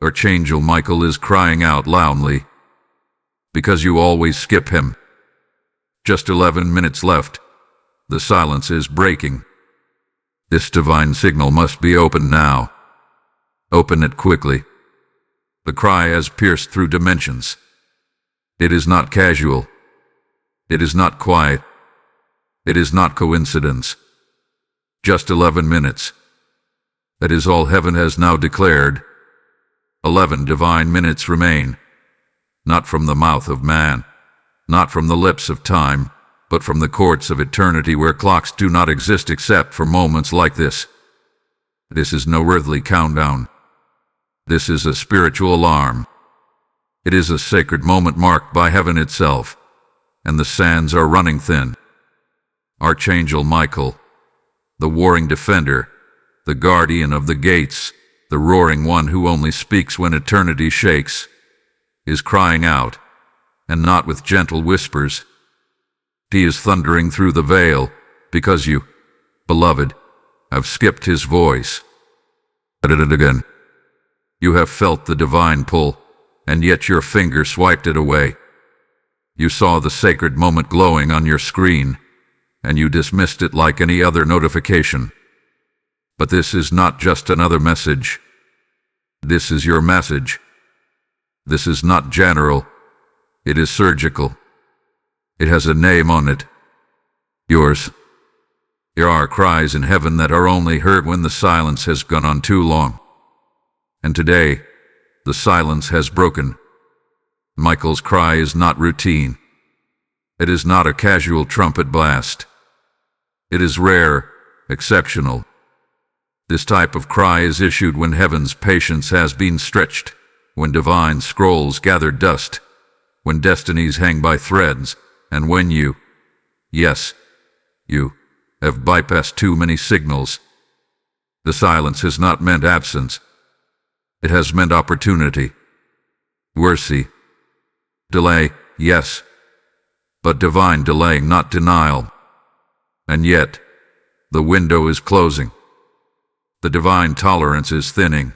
Archangel Michael is crying out loudly, because you always skip him. Just 11 minutes left. The silence is breaking. This divine signal must be opened now. Open it quickly. The cry has pierced through dimensions. It is not casual. It is not quiet. It is not coincidence. Just 11 minutes. That is all heaven has now declared. 11 divine minutes remain. Not from the mouth of man, not from the lips of time, but from the courts of eternity where clocks do not exist except for moments like this. This is no earthly countdown. This is a spiritual alarm. It is a sacred moment marked by heaven itself, and the sands are running thin. Archangel Michael, the warring defender, the guardian of the gates, the roaring one who only speaks when eternity shakes, is crying out, and not with gentle whispers. He is thundering through the veil, because you, beloved, have skipped his voice. Edit it again. You have felt the divine pull, and yet your finger swiped it away. You saw the sacred moment glowing on your screen, and you dismissed it like any other notification. But this is not just another message. This is your message. This is not general. It is surgical. It has a name on it. Yours. There are cries in heaven that are only heard when the silence has gone on too long. And today, the silence has broken. Michael's cry is not routine. It is not a casual trumpet blast. It is rare, exceptional. This type of cry is issued when heaven's patience has been stretched, when divine scrolls gather dust, when destinies hang by threads, and when you, yes, you, have bypassed too many signals. The silence has not meant absence. It has meant opportunity. Mercy. Delay, yes, but divine delay, not denial. And yet, the window is closing. The divine tolerance is thinning.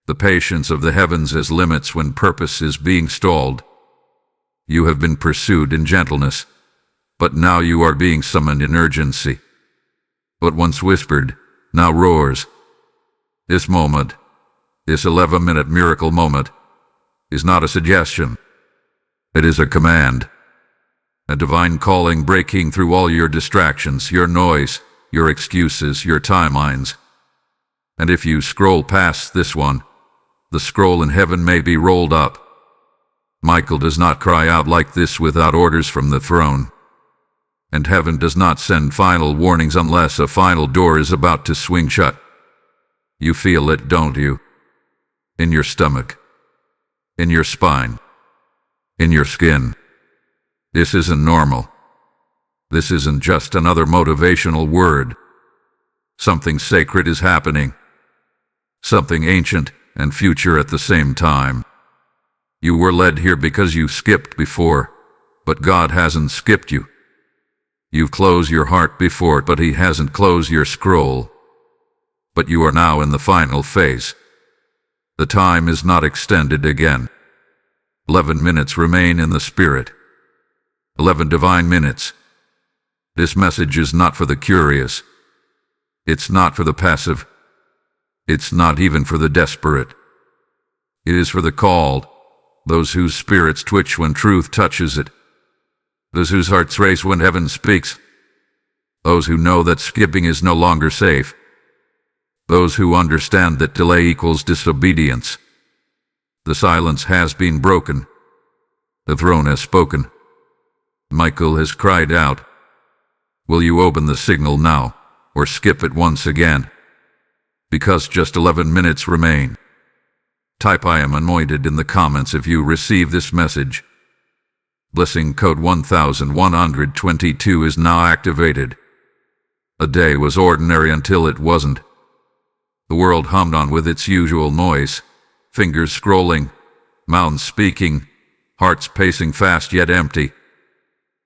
The patience of the heavens has limits when purpose is being stalled. You have been pursued in gentleness, but now you are being summoned in urgency. What once whispered, now roars. This moment, this 11-minute miracle moment, is not a suggestion. It is a command. A divine calling breaking through all your distractions, your noise, your excuses, your timelines. And if you scroll past this one, the scroll in heaven may be rolled up. Michael does not cry out like this without orders from the throne. And heaven does not send final warnings unless a final door is about to swing shut. You feel it, don't you? In your stomach, in your spine, in your skin. This isn't normal. This isn't just another motivational word. Something sacred is happening. Something ancient and future at the same time. You were led here because you skipped before, but God hasn't skipped you. You've closed your heart before, but He hasn't closed your scroll. But you are now in the final phase. The time is not extended again. 11 minutes remain in the spirit. 11 divine minutes. This message is not for the curious. It's not for the passive. It's not even for the desperate. It is for the called, those whose spirits twitch when truth touches it, those whose hearts race when heaven speaks, those who know that skipping is no longer safe, those who understand that delay equals disobedience. The silence has been broken. The throne has spoken. Michael has cried out. Will you open the signal now, or skip it once again? Because just 11 minutes remain. Type I am anointed in the comments if you receive this message. Blessing code 1122 is now activated. A day was ordinary until it wasn't. The world hummed on with its usual noise, fingers scrolling, mouths speaking, hearts pacing fast yet empty.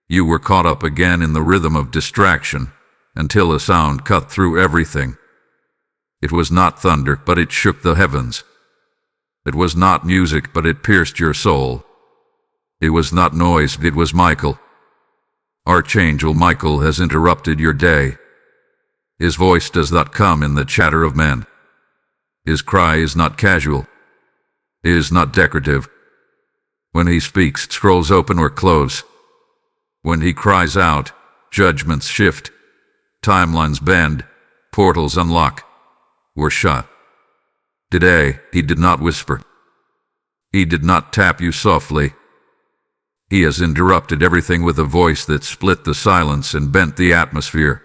You were caught up again in the rhythm of distraction, until a sound cut through everything. It was not thunder, but it shook the heavens. It was not music, but it pierced your soul. It was not noise, it was Michael. Archangel Michael has interrupted your day. His voice does not come in the chatter of men. His cry is not casual. It is not decorative. When he speaks, scrolls open or close. When he cries out, judgments shift, timelines bend, portals unlock, or shut. Today, he did not whisper. He did not tap you softly. He has interrupted everything with a voice that split the silence and bent the atmosphere.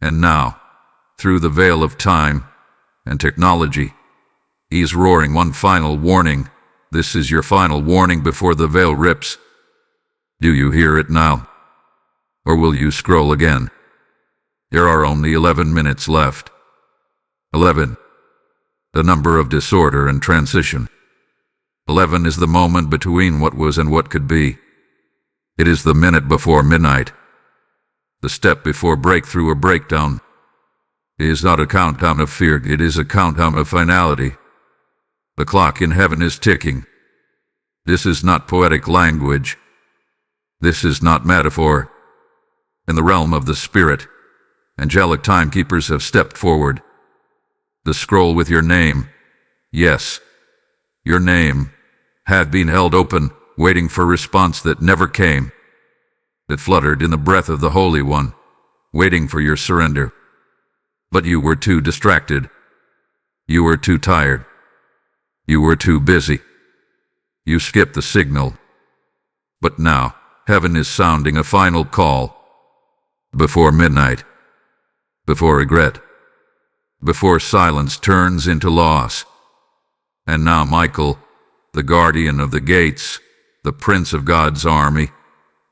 And now, through the veil of time and technology, he is roaring one final warning. This is your final warning before the veil rips. Do you hear it now? Or will you scroll again? There are only 11 minutes left. 11. The number of disorder and transition. 11 is the moment between what was and what could be. It is the minute before midnight. The step before breakthrough or breakdown. It is not a countdown of fear, it is a countdown of finality. The clock in heaven is ticking. This is not poetic language. This is not metaphor. In the realm of the spirit, angelic timekeepers have stepped forward. The scroll with your name, yes, your name, had been held open, waiting for response that never came. That fluttered in the breath of the Holy One, waiting for your surrender. But you were too distracted. You were too tired. You were too busy. You skipped the signal. But now, heaven is sounding a final call. Before midnight. Before regret. Before silence turns into loss. And now Michael, the guardian of the gates, the prince of God's army,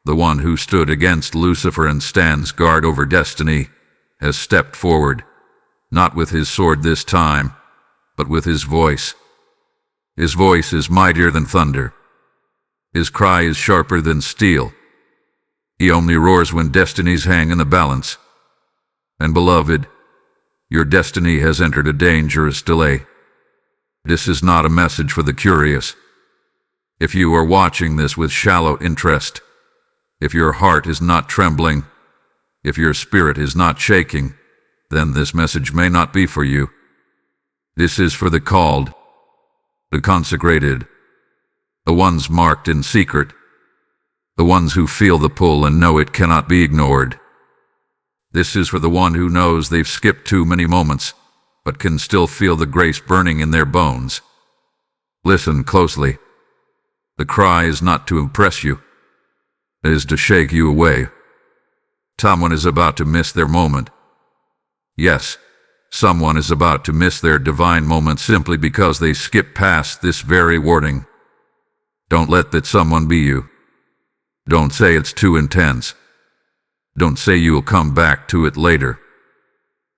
the one who stood against Lucifer and stands guard over destiny, has stepped forward, not with his sword this time, but with his voice. His voice is mightier than thunder. His cry is sharper than steel. He only roars when destinies hang in the balance. And beloved, your destiny has entered a dangerous delay. This is not a message for the curious. If you are watching this with shallow interest, if your heart is not trembling, if your spirit is not shaking, then this message may not be for you. This is for the called, the consecrated, the ones marked in secret, the ones who feel the pull and know it cannot be ignored. This is for the one who knows they've skipped too many moments, but can still feel the grace burning in their bones. Listen closely. The cry is not to impress you. It is to shake you away. Someone is about to miss their moment. Yes, someone is about to miss their divine moment simply because they skip past this very warning. Don't let that someone be you. Don't say it's too intense. Don't say you'll come back to it later.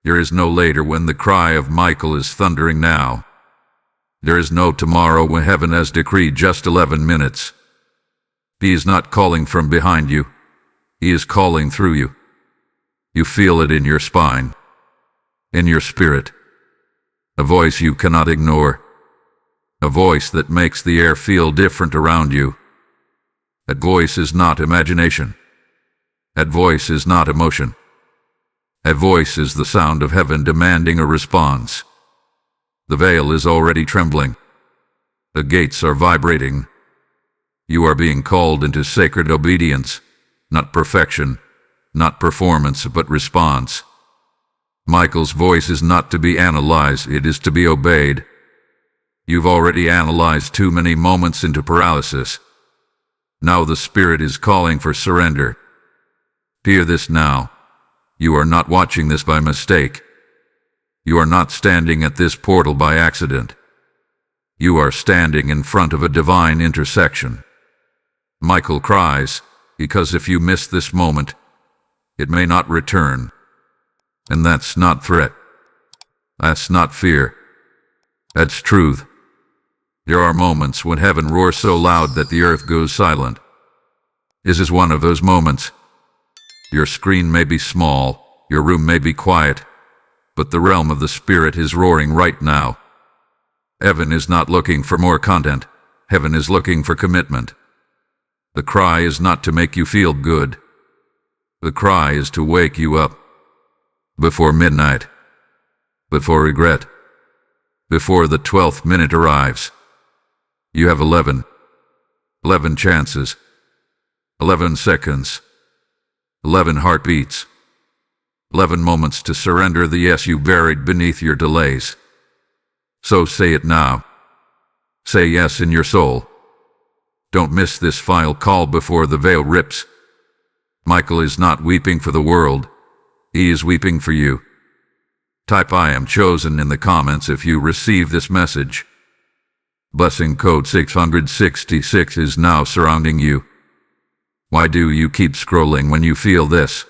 There is no later when the cry of Michael is thundering now. There is no tomorrow when heaven has decreed just 11 minutes. He is not calling from behind you. He is calling through you. You feel it in your spine, in your spirit. A voice you cannot ignore. A voice that makes the air feel different around you. That voice is not imagination. That voice is not emotion. That voice is the sound of heaven demanding a response. The veil is already trembling. The gates are vibrating. You are being called into sacred obedience, not perfection, not performance, but response. Michael's voice is not to be analyzed, it is to be obeyed. You've already analyzed too many moments into paralysis. Now the Spirit is calling for surrender. Hear this now. You are not watching this by mistake. You are not standing at this portal by accident. You are standing in front of a divine intersection. Michael cries, because if you miss this moment, it may not return. And that's not threat. That's not fear. That's truth. There are moments when heaven roars so loud that the earth goes silent. This is one of those moments. Your screen may be small, your room may be quiet, but the realm of the Spirit is roaring right now. Heaven is not looking for more content. Heaven is looking for commitment. The cry is not to make you feel good. The cry is to wake you up. Before midnight. Before regret. Before the 12th minute arrives. You have 11 chances. 11 seconds. 11 heartbeats. 11 moments to surrender the yes you buried beneath your delays. So say it now. Say yes in your soul. Don't miss this final call before the veil rips. Michael is not weeping for the world. He is weeping for you. Type I am chosen in the comments if you receive this message. Blessing code 666 is now surrounding you. Why do you keep scrolling when you feel this?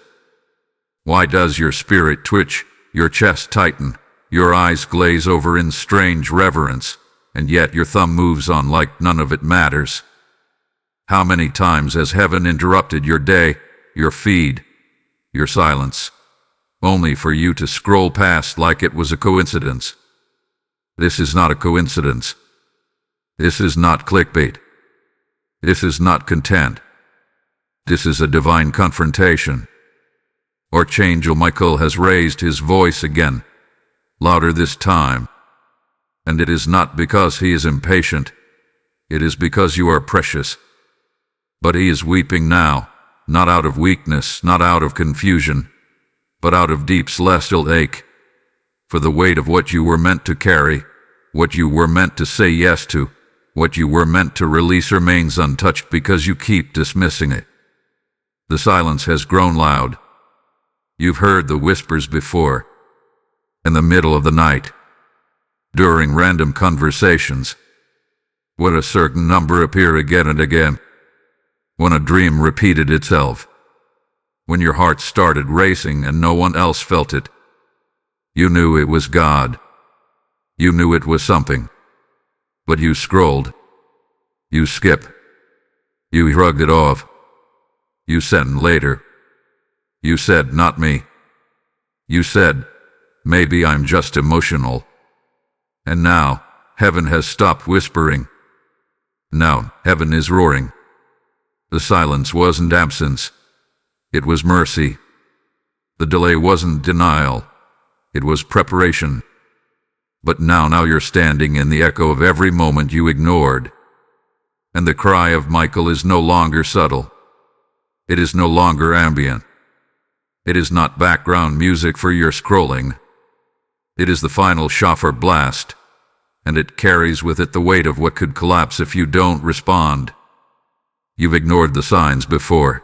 Why does your spirit twitch, your chest tighten, your eyes glaze over in strange reverence, and yet your thumb moves on like none of it matters? How many times has heaven interrupted your day, your feed, your silence, only for you to scroll past like it was a coincidence? This is not a coincidence. This is not clickbait. This is not content. This is a divine confrontation. Archangel Michael has raised his voice again, louder this time. And it is not because he is impatient. It is because you are precious. But he is weeping now, not out of weakness, not out of confusion, but out of deep celestial ache, for the weight of what you were meant to carry, what you were meant to say yes to, what you were meant to release remains untouched because you keep dismissing it. The silence has grown loud. You've heard the whispers before, in the middle of the night, during random conversations, when a certain number appear again and again, when a dream repeated itself, when your heart started racing and no one else felt it. You knew it was God. You knew it was something. But you scrolled. You skip. You shrugged it off. You sent later. You said, not me. You said, maybe I'm just emotional. And now, heaven has stopped whispering. Now, heaven is roaring. The silence wasn't absence. It was mercy. The delay wasn't denial. It was preparation. But now you're standing in the echo of every moment you ignored. And the cry of Michael is no longer subtle. It is no longer ambient. It is not background music for your scrolling. It is the final shofar blast, and it carries with it the weight of what could collapse if you don't respond. You've ignored the signs before.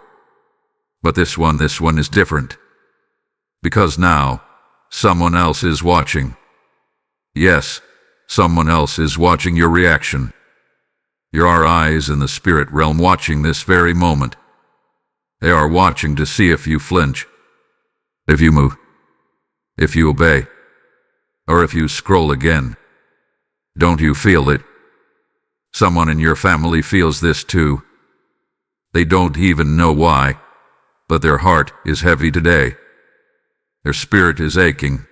But this one is different. Because now, someone else is watching. Yes, someone else is watching your reaction. There are eyes in the spirit realm watching this very moment. They are watching to see if you flinch, if you move, if you obey, or if you scroll again. Don't you feel it? Someone in your family feels this too. They don't even know why, but their heart is heavy today. Their spirit is aching.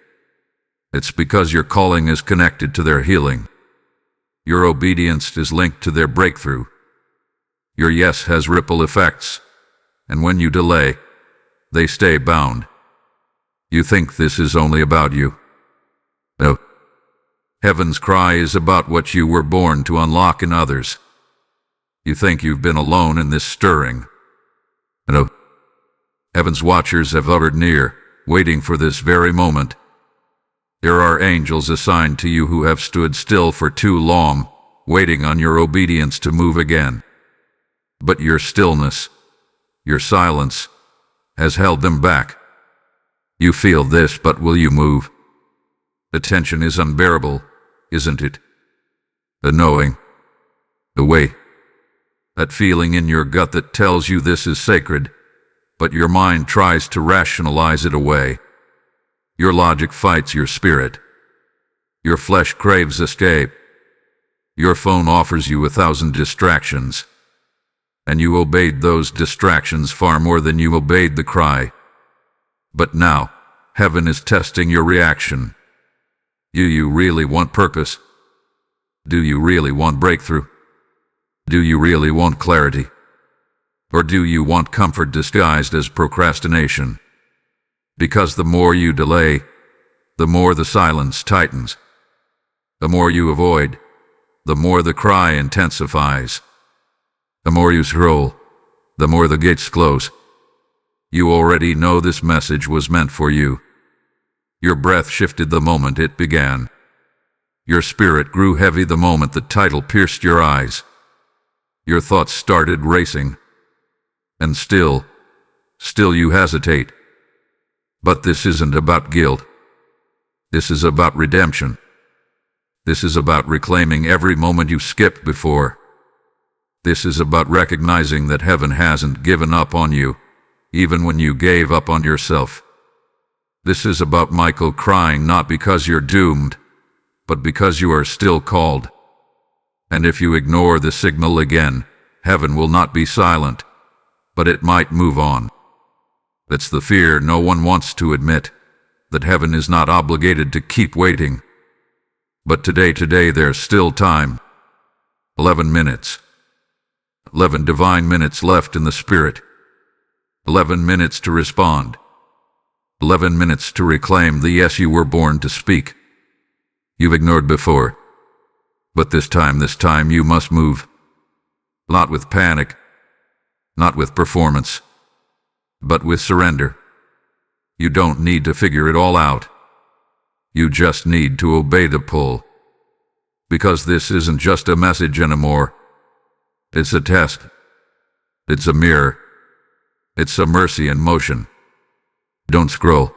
It's because your calling is connected to their healing. Your obedience is linked to their breakthrough. Your yes has ripple effects, and when you delay, they stay bound. You think this is only about you. No. Heaven's cry is about what you were born to unlock in others. You think you've been alone in this stirring. No. Heaven's watchers have hovered near, waiting for this very moment. There are angels assigned to you who have stood still for too long, waiting on your obedience to move again. But your stillness, your silence, has held them back. You feel this, but will you move? The tension is unbearable, isn't it? The knowing, the weight, that feeling in your gut that tells you this is sacred, but your mind tries to rationalize it away. Your logic fights your spirit. Your flesh craves escape. Your phone offers you 1,000 distractions. And you obeyed those distractions far more than you obeyed the cry. But now, heaven is testing your reaction. You really want purpose? Do you really want breakthrough? Do you really want clarity? Or do you want comfort disguised as procrastination? Because the more you delay, the more the silence tightens. The more you avoid, the more the cry intensifies. The more you scroll, the more the gates close. You already know this message was meant for you. Your breath shifted the moment it began. Your spirit grew heavy the moment the title pierced your eyes. Your thoughts started racing. And still you hesitate. But this isn't about guilt. This is about redemption. This is about reclaiming every moment you skipped before. This is about recognizing that heaven hasn't given up on you, even when you gave up on yourself. This is about Michael crying not because you're doomed, but because you are still called. And if you ignore the signal again, heaven will not be silent, but it might move on. That's the fear no one wants to admit, that heaven is not obligated to keep waiting. But today there's still time. 11 minutes. 11 divine minutes left in the Spirit. 11 minutes to respond. 11 minutes to reclaim the yes you were born to speak. You've ignored before. But this time you must move. Not with panic. Not with performance. But with surrender. You don't need to figure it all out. You just need to obey the pull. Because this isn't just a message anymore. It's a test. It's a mirror. It's a mercy in motion. Don't scroll.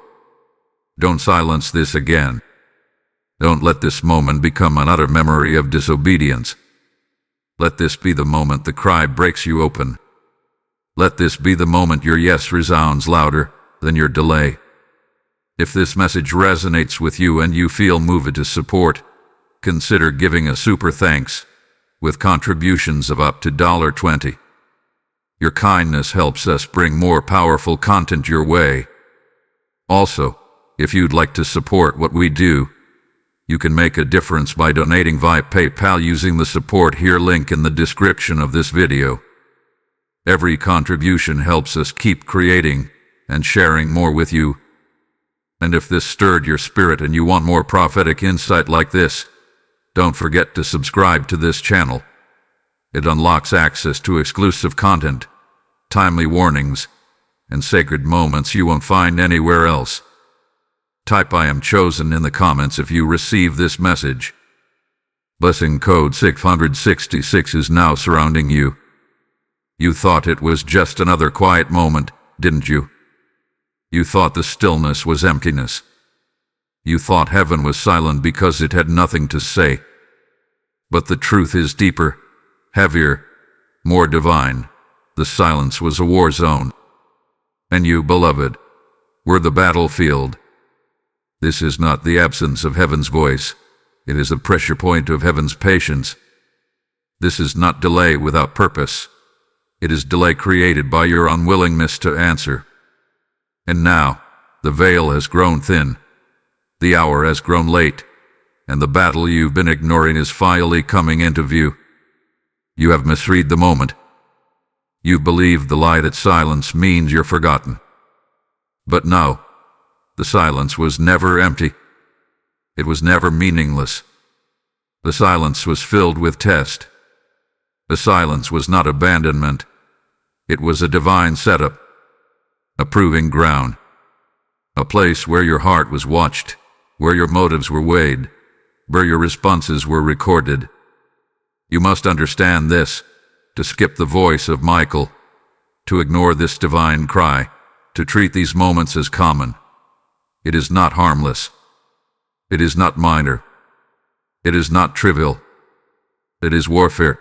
Don't silence this again. Don't let this moment become an utter memory of disobedience. Let this be the moment the cry breaks you open. Let this be the moment your yes resounds louder than your delay. If this message resonates with you and you feel moved to support, consider giving a super thanks with contributions of up to $20. Your kindness helps us bring more powerful content your way. Also, if you'd like to support what we do, you can make a difference by donating via PayPal using the support here link in the description of this video. Every contribution helps us keep creating and sharing more with you. And if this stirred your spirit and you want more prophetic insight like this, don't forget to subscribe to this channel. It unlocks access to exclusive content, timely warnings, and sacred moments you won't find anywhere else. Type I am chosen in the comments if you receive this message. Blessing code 666 is now surrounding you. You thought it was just another quiet moment, didn't you? You thought the stillness was emptiness. You thought heaven was silent because it had nothing to say. But the truth is deeper, heavier, more divine. The silence was a war zone. And you, beloved, were the battlefield. This is not the absence of heaven's voice. It is the pressure point of heaven's patience. This is not delay without purpose. It is delay created by your unwillingness to answer. And now, the veil has grown thin. The hour has grown late. And the battle you've been ignoring is finally coming into view. You have misread the moment. You believed the lie that silence means you're forgotten. But no, the silence was never empty. It was never meaningless. The silence was filled with test. The silence was not abandonment. It was a divine setup, a proving ground, a place where your heart was watched, where your motives were weighed, where your responses were recorded. You must understand this, to skip the voice of Michael, to ignore this divine cry, to treat these moments as common. It is not harmless. It is not minor. It is not trivial. It is warfare.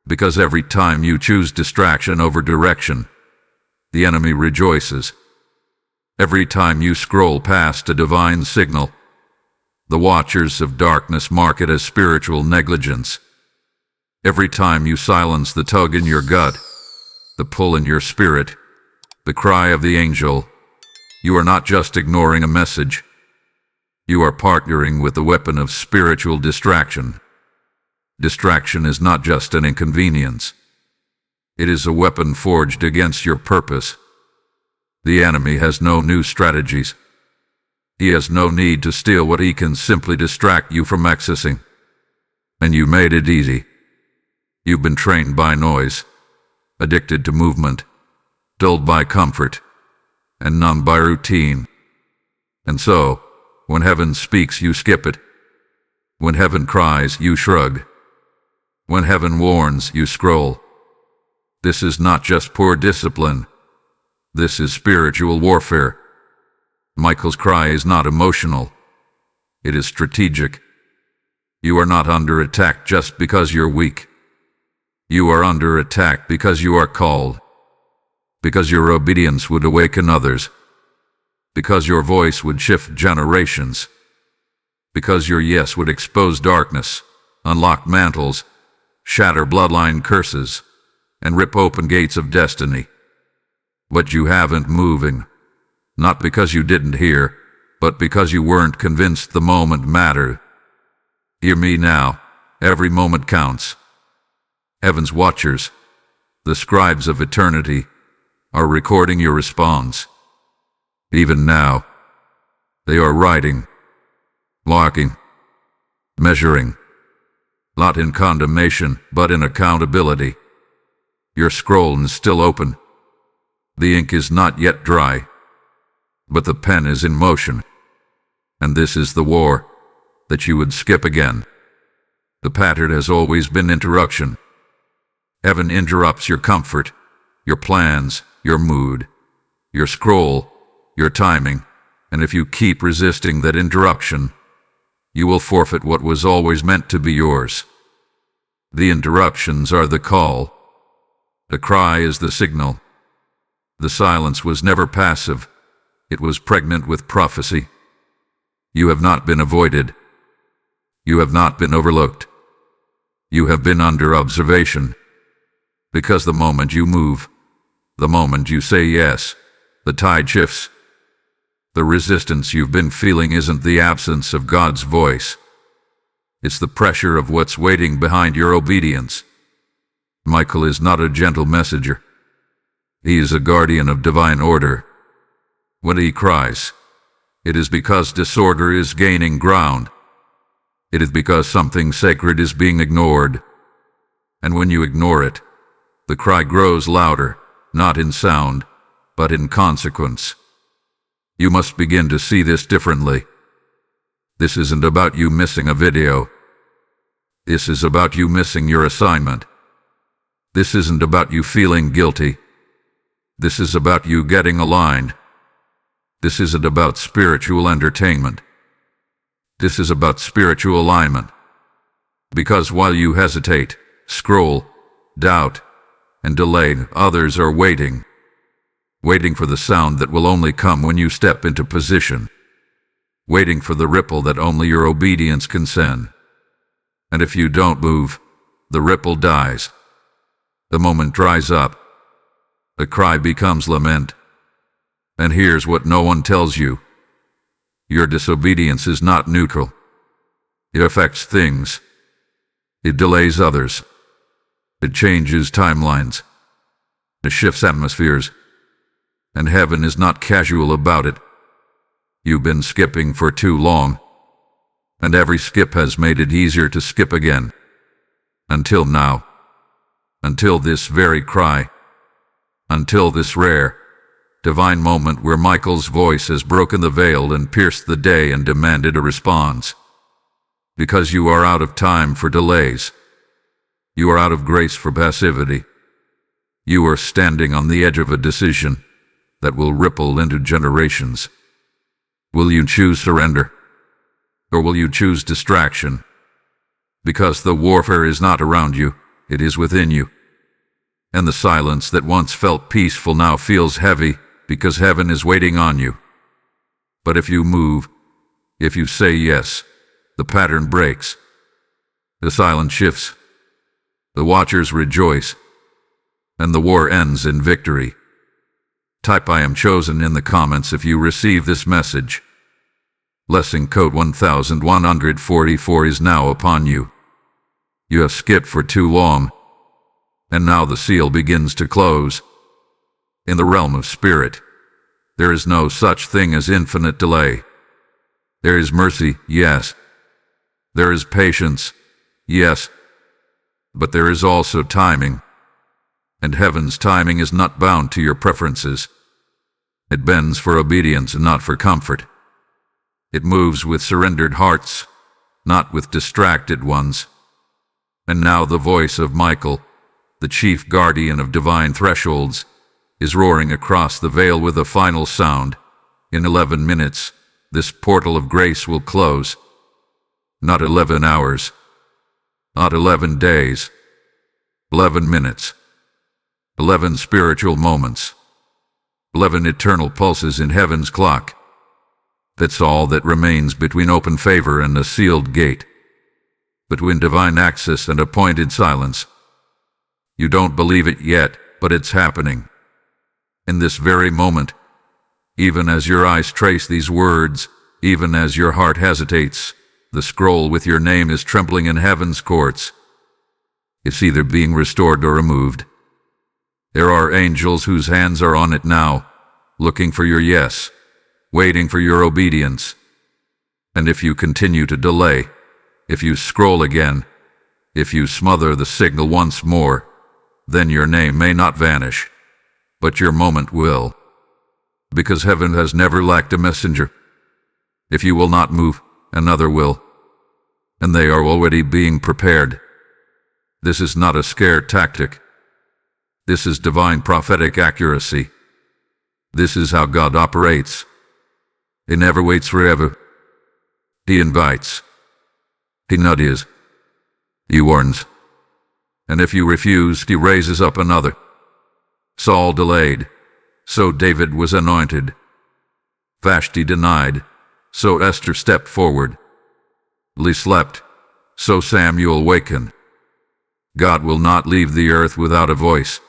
Because every time you choose distraction over direction, the enemy rejoices. Every time you scroll past a divine signal, the watchers of darkness mark it as spiritual negligence. Every time you silence the tug in your gut, the pull in your spirit, the cry of the angel, you are not just ignoring a message. You are partnering with the weapon of spiritual distraction. Distraction is not just an inconvenience. It is a weapon forged against your purpose. The enemy has no new strategies. He has no need to steal what he can simply distract you from accessing. And you made it easy. You've been trained by noise, addicted to movement, dulled by comfort, and numbed by routine. And so, when heaven speaks, you skip it. When heaven cries, you shrug. When heaven warns, you scroll. This is not just poor discipline. This is spiritual warfare. Michael's cry is not emotional. It is strategic. You are not under attack just because you're weak. You are under attack because you are called. Because your obedience would awaken others. Because your voice would shift generations. Because your yes would expose darkness, unlock mantles, shatter bloodline curses, and rip open gates of destiny. But you haven't moving. Not because you didn't hear, but because you weren't convinced the moment mattered. Hear me now. Every moment counts. Heaven's watchers, the scribes of eternity, are recording your response. Even now, they are writing, marking, measuring, not in condemnation, but in accountability. Your scroll is still open. The ink is not yet dry, but the pen is in motion. And this is the war that you would skip again. The pattern has always been interruption. Heaven interrupts your comfort, your plans, your mood, your scroll, your timing, and if you keep resisting that interruption, you will forfeit what was always meant to be yours. The interruptions are the call. The cry is the signal. The silence was never passive. It was pregnant with prophecy. You have not been avoided. You have not been overlooked. You have been under observation. Because the moment you move, the moment you say yes, the tide shifts. The resistance you've been feeling isn't the absence of God's voice. It's the pressure of what's waiting behind your obedience. Michael is not a gentle messenger. He is a guardian of divine order. When he cries, it is because disorder is gaining ground. It is because something sacred is being ignored. And when you ignore it, the cry grows louder, not in sound, but in consequence. You must begin to see this differently. This isn't about you missing a video. This is about you missing your assignment. This isn't about you feeling guilty. This is about you getting aligned. This isn't about spiritual entertainment. This is about spiritual alignment. Because while you hesitate, scroll, doubt, and delay, others are waiting. Waiting for the sound that will only come when you step into position. Waiting for the ripple that only your obedience can send. And if you don't move, the ripple dies. The moment dries up. The cry becomes lament. And here's what no one tells you. Your disobedience is not neutral. It affects things. It delays others. It changes timelines. It shifts atmospheres. And heaven is not casual about it. You've been skipping for too long. And every skip has made it easier to skip again. Until now. Until this very cry. Until this rare, divine moment where Michael's voice has broken the veil and pierced the day and demanded a response. Because you are out of time for delays. You are out of grace for passivity. You are standing on the edge of a decision that will ripple into generations. Will you choose surrender? Or will you choose distraction? Because the warfare is not around you, it is within you. And the silence that once felt peaceful now feels heavy because heaven is waiting on you. But if you move, if you say yes, the pattern breaks. The silence shifts. The watchers rejoice. And the war ends in victory. Type "I am chosen" in the comments if you receive this message. Blessing code 1144 is now upon you. You have skipped for too long, and now the seal begins to close. In the realm of spirit, there is no such thing as infinite delay. There is mercy, yes. There is patience, yes. But there is also timing, and heaven's timing is not bound to your preferences. It bends for obedience and not for comfort. It moves with surrendered hearts, not with distracted ones. And now the voice of Michael, the chief guardian of divine thresholds, is roaring across the veil with a final sound. In 11 minutes, this portal of grace will close. Not 11 hours, not 11 days, 11 minutes, 11 spiritual moments, 11 eternal pulses in heaven's clock. That's all that remains between open favor and a sealed gate, between divine access and appointed silence. You don't believe it yet, but it's happening. In this very moment, even as your eyes trace these words, even as your heart hesitates, the scroll with your name is trembling in heaven's courts. It's either being restored or removed. There are angels whose hands are on it now, looking for your yes, waiting for your obedience. And if you continue to delay, if you scroll again, if you smother the signal once more, then your name may not vanish, but your moment will. Because heaven has never lacked a messenger. If you will not move, another will. And they are already being prepared. This is not a scare tactic. This is divine prophetic accuracy. This is how God operates. He never waits forever. He invites. He nudges. He warns. And if you refuse, he raises up another. Saul delayed, so David was anointed. Vashti denied, so Esther stepped forward. Lee slept, so Samuel wakened. God will not leave the earth without a voice.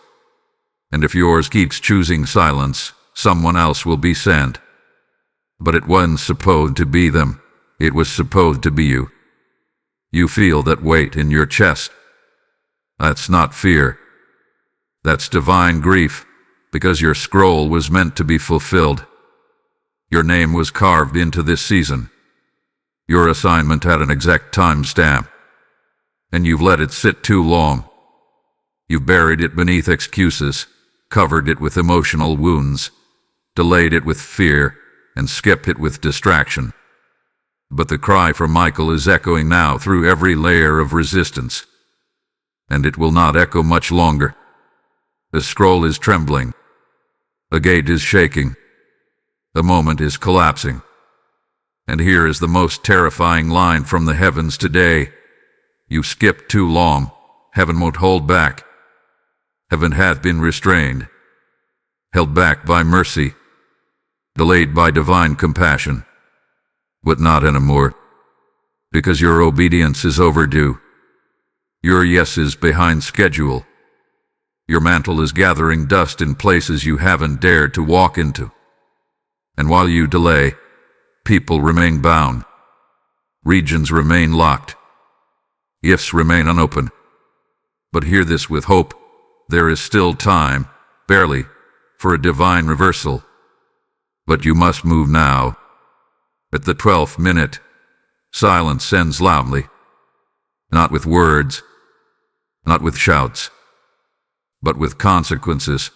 And if yours keeps choosing silence, someone else will be sent. But it wasn't supposed to be them. It was supposed to be you. You feel that weight in your chest. That's not fear. That's divine grief, because your scroll was meant to be fulfilled. Your name was carved into this season. Your assignment had an exact time stamp, and you've let it sit too long. You've buried it beneath excuses, covered it with emotional wounds, delayed it with fear, and skipped it with distraction. But the cry from Michael is echoing now through every layer of resistance, and it will not echo much longer. The scroll is trembling. The gate is shaking. The moment is collapsing. And here is the most terrifying line from the heavens today. You skipped too long. Heaven won't hold back. Heaven hath been restrained, held back by mercy, delayed by divine compassion. But not anymore, because your obedience is overdue. Your yes is behind schedule. Your mantle is gathering dust in places you haven't dared to walk into. And while you delay, people remain bound. Regions remain locked. Gifts remain unopened. But hear this with hope. There is still time, barely, for a divine reversal. But you must move now. At the 12th minute, silence ends loudly. Not with words, not with shouts, but with consequences.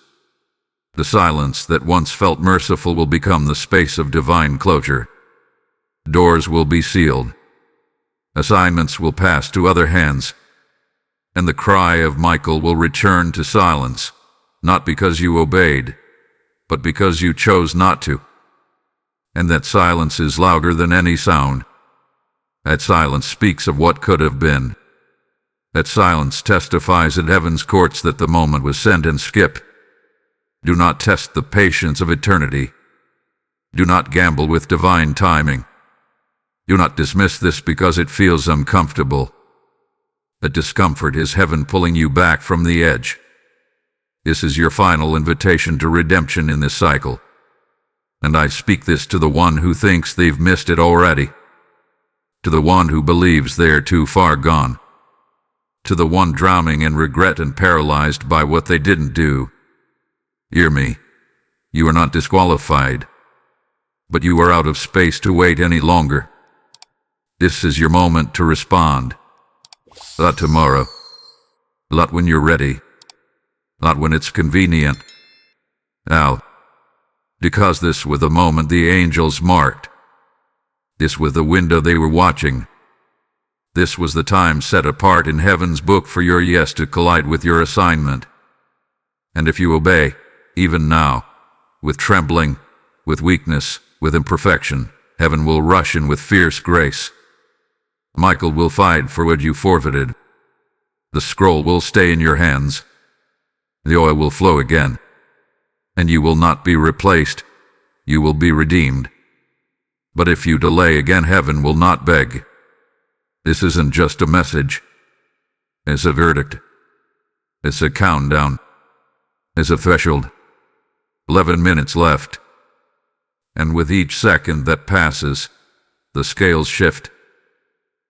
The silence that once felt merciful will become the space of divine closure. Doors will be sealed. Assignments will pass to other hands. And the cry of Michael will return to silence, not because you obeyed, but because you chose not to. And that silence is louder than any sound. That silence speaks of what could have been. That silence testifies at heaven's courts that the moment was sent and skipped. Do not test the patience of eternity. Do not gamble with divine timing. Do not dismiss this because it feels uncomfortable. That discomfort is heaven pulling you back from the edge. This is your final invitation to redemption in this cycle. And I speak this to the one who thinks they've missed it already. To the one who believes they're too far gone. to the one drowning in regret and paralyzed by what they didn't do. Hear me. You are not disqualified, but you are out of space to wait any longer. This is your moment to respond. Not tomorrow. Not when you're ready. Not when it's convenient. Now. Because this was the moment the angels marked. This was the window they were watching. This was the time set apart in heaven's book for your yes to collide with your assignment. And if you obey, even now, with trembling, with weakness, with imperfection, heaven will rush in with fierce grace. Michael will fight for what you forfeited. The scroll will stay in your hands. The oil will flow again. And you will not be replaced. You will be redeemed. But if you delay again, heaven will not beg. This isn't just a message. It's a verdict. It's a countdown. It's a threshold. 11 minutes left. And with each second that passes, the scales shift.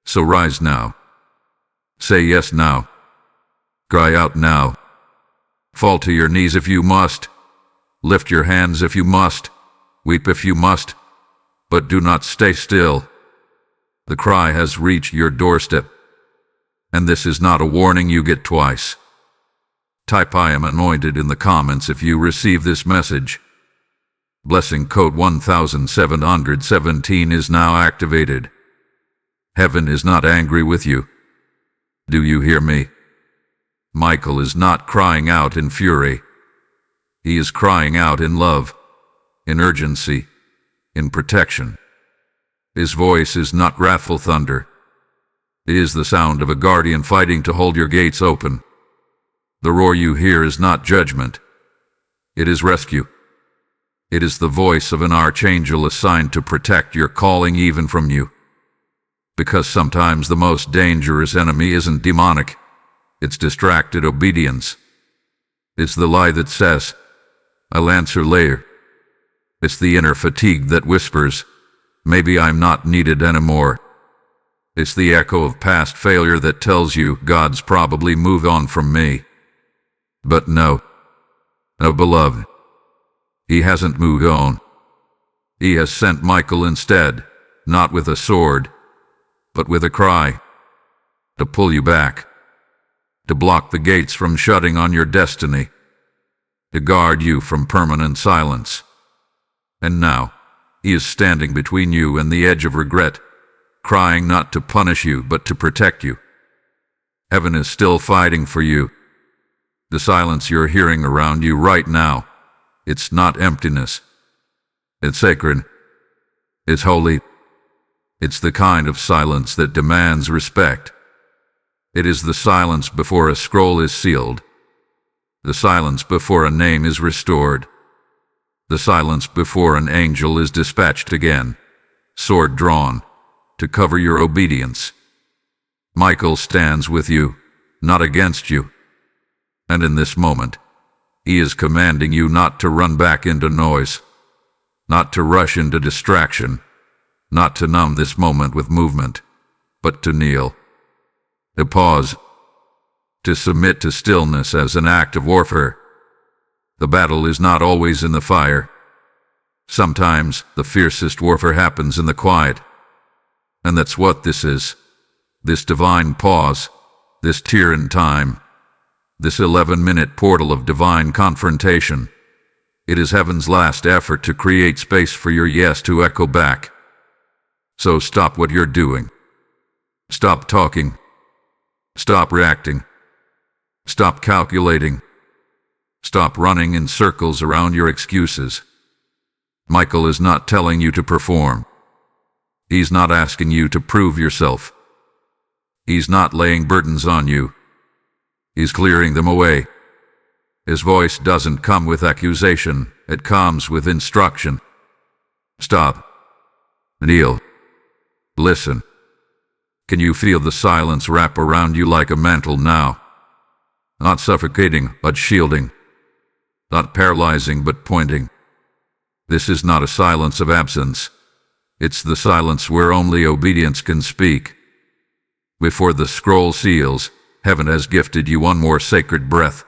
So rise now. Say yes now. Cry out now. Fall to your knees if you must. Lift your hands if you must. Weep if you must. But do not stay still. The cry has reached your doorstep. And this is not a warning you get twice. Type I am anointed in the comments if you receive this message. Blessing code 1717 is now activated. Heaven is not angry with you. Do you hear me? Michael is not crying out in fury. He is crying out in love, in urgency, in protection. His voice is not wrathful thunder. It is the sound of a guardian fighting to hold your gates open. The roar you hear is not judgment. It is rescue. It is the voice of an archangel assigned to protect your calling even from you. Because sometimes the most dangerous enemy isn't demonic. It's distracted obedience. It's the lie that says, I'll answer later. It's the inner fatigue that whispers, maybe I'm not needed anymore. It's the echo of past failure that tells you God's probably moved on from me. But no, beloved, he hasn't moved on. He has sent Michael instead, not with a sword, but with a cry, to pull you back, to block the gates from shutting on your destiny, to guard you from permanent silence. And now, he is standing between you and the edge of regret, crying not to punish you, but to protect you. Heaven is still fighting for you. The silence you're hearing around you right now, it's not emptiness. It's sacred. It's holy. It's the kind of silence that demands respect. It is the silence before a scroll is sealed. The silence before a name is restored. The silence before an angel is dispatched again, sword drawn, to cover your obedience. Michael stands with you, not against you. And in this moment, he is commanding you not to run back into noise, not to rush into distraction, not to numb this moment with movement, but to kneel, to pause, to submit to stillness as an act of warfare. The battle is not always in the fire. Sometimes the fiercest warfare happens in the quiet. And that's what this is. This divine pause, this tear in time, this 11-minute portal of divine confrontation. It is heaven's last effort to create space for your yes to echo back. So stop what you're doing. Stop talking. Stop reacting. Stop calculating. Stop running in circles around your excuses. Michael is not telling you to perform. He's not asking you to prove yourself. He's not laying burdens on you. He's clearing them away. His voice doesn't come with accusation, it comes with instruction. Stop. Kneel. Listen. Can you feel the silence wrap around you like a mantle now? Not suffocating, but shielding. Not paralyzing, but pointing. This is not a silence of absence. It's the silence where only obedience can speak. Before the scroll seals, heaven has gifted you one more sacred breath.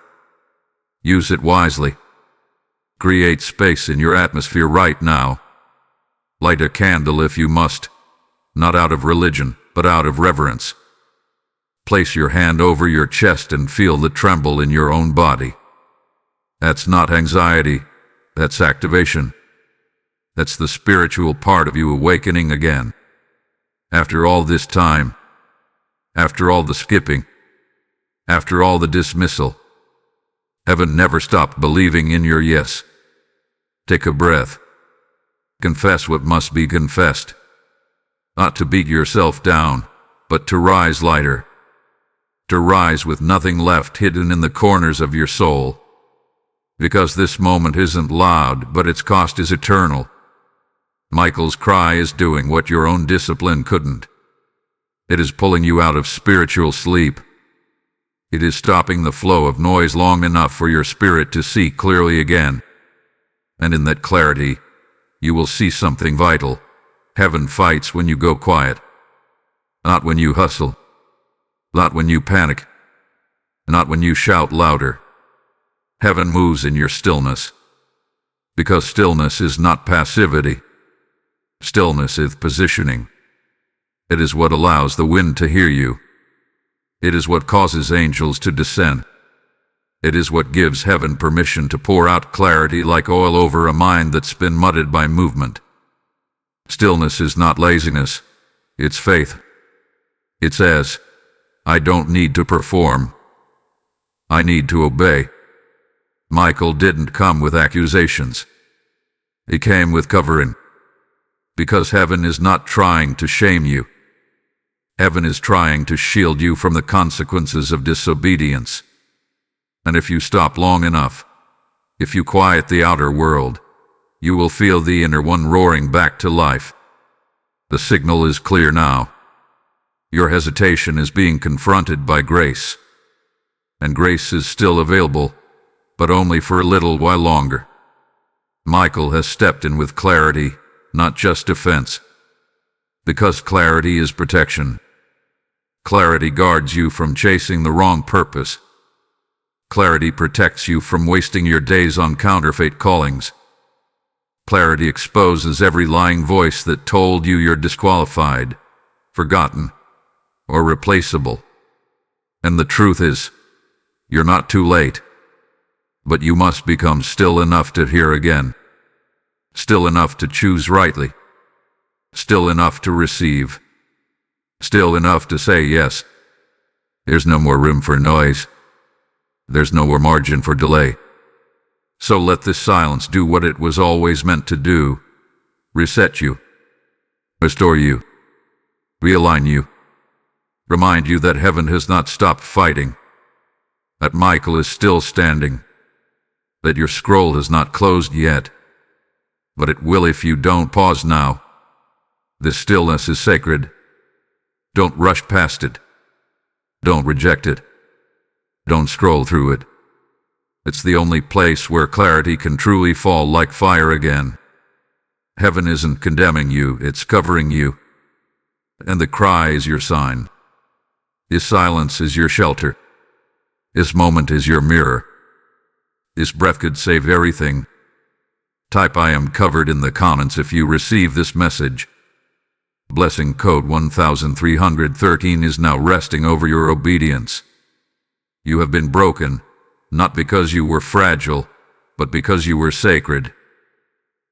Use it wisely. Create space in your atmosphere right now. Light a candle if you must, not out of religion, but out of reverence. Place your hand over your chest and feel the tremble in your own body. That's not anxiety, that's activation. That's the spiritual part of you awakening again. After all this time, after all the skipping, after all the dismissal, heaven never stopped believing in your yes. Take a breath. Confess what must be confessed. Not to beat yourself down, but to rise lighter. To rise with nothing left hidden in the corners of your soul. Because this moment isn't loud, but its cost is eternal. Michael's cry is doing what your own discipline couldn't. It is pulling you out of spiritual sleep. It is stopping the flow of noise long enough for your spirit to see clearly again. And in that clarity, you will see something vital. Heaven fights when you go quiet. Not when you hustle. Not when you panic. Not when you shout louder. Heaven moves in your stillness. Because stillness is not passivity. Stillness is positioning. It is what allows the wind to hear you. It is what causes angels to descend. It is what gives heaven permission to pour out clarity like oil over a mind that's been muddied by movement. Stillness is not laziness, it's faith. It says, I don't need to perform. I need to obey. Michael didn't come with accusations. He came with covering. Because heaven is not trying to shame you. Heaven is trying to shield you from the consequences of disobedience. And if you stop long enough, if you quiet the outer world, you will feel the inner one roaring back to life. The signal is clear now. Your hesitation is being confronted by grace. And grace is still available, but only for a little while longer. Michael has stepped in with clarity, not just defense. Because clarity is protection. Clarity guards you from chasing the wrong purpose. Clarity protects you from wasting your days on counterfeit callings. Clarity exposes every lying voice that told you you're disqualified, forgotten, or replaceable. And the truth is, you're not too late. But you must become still enough to hear again. Still enough to choose rightly. Still enough to receive. Still enough to say yes. There's no more room for noise. There's no more margin for delay. So let this silence do what it was always meant to do. Reset you. Restore you. Realign you. Remind you that heaven has not stopped fighting. That Michael is still standing. That your scroll has not closed yet. But it will if you don't pause now. This stillness is sacred. Don't rush past it. Don't reject it. Don't scroll through it. It's the only place where clarity can truly fall like fire again. Heaven isn't condemning you, it's covering you. And the cry is your sign. This silence is your shelter. This moment is your mirror. This breath could save everything. Type I am covered in the comments if you receive this message. Blessing code 1313 is now resting over your obedience. You have been broken, not because you were fragile, but because you were sacred.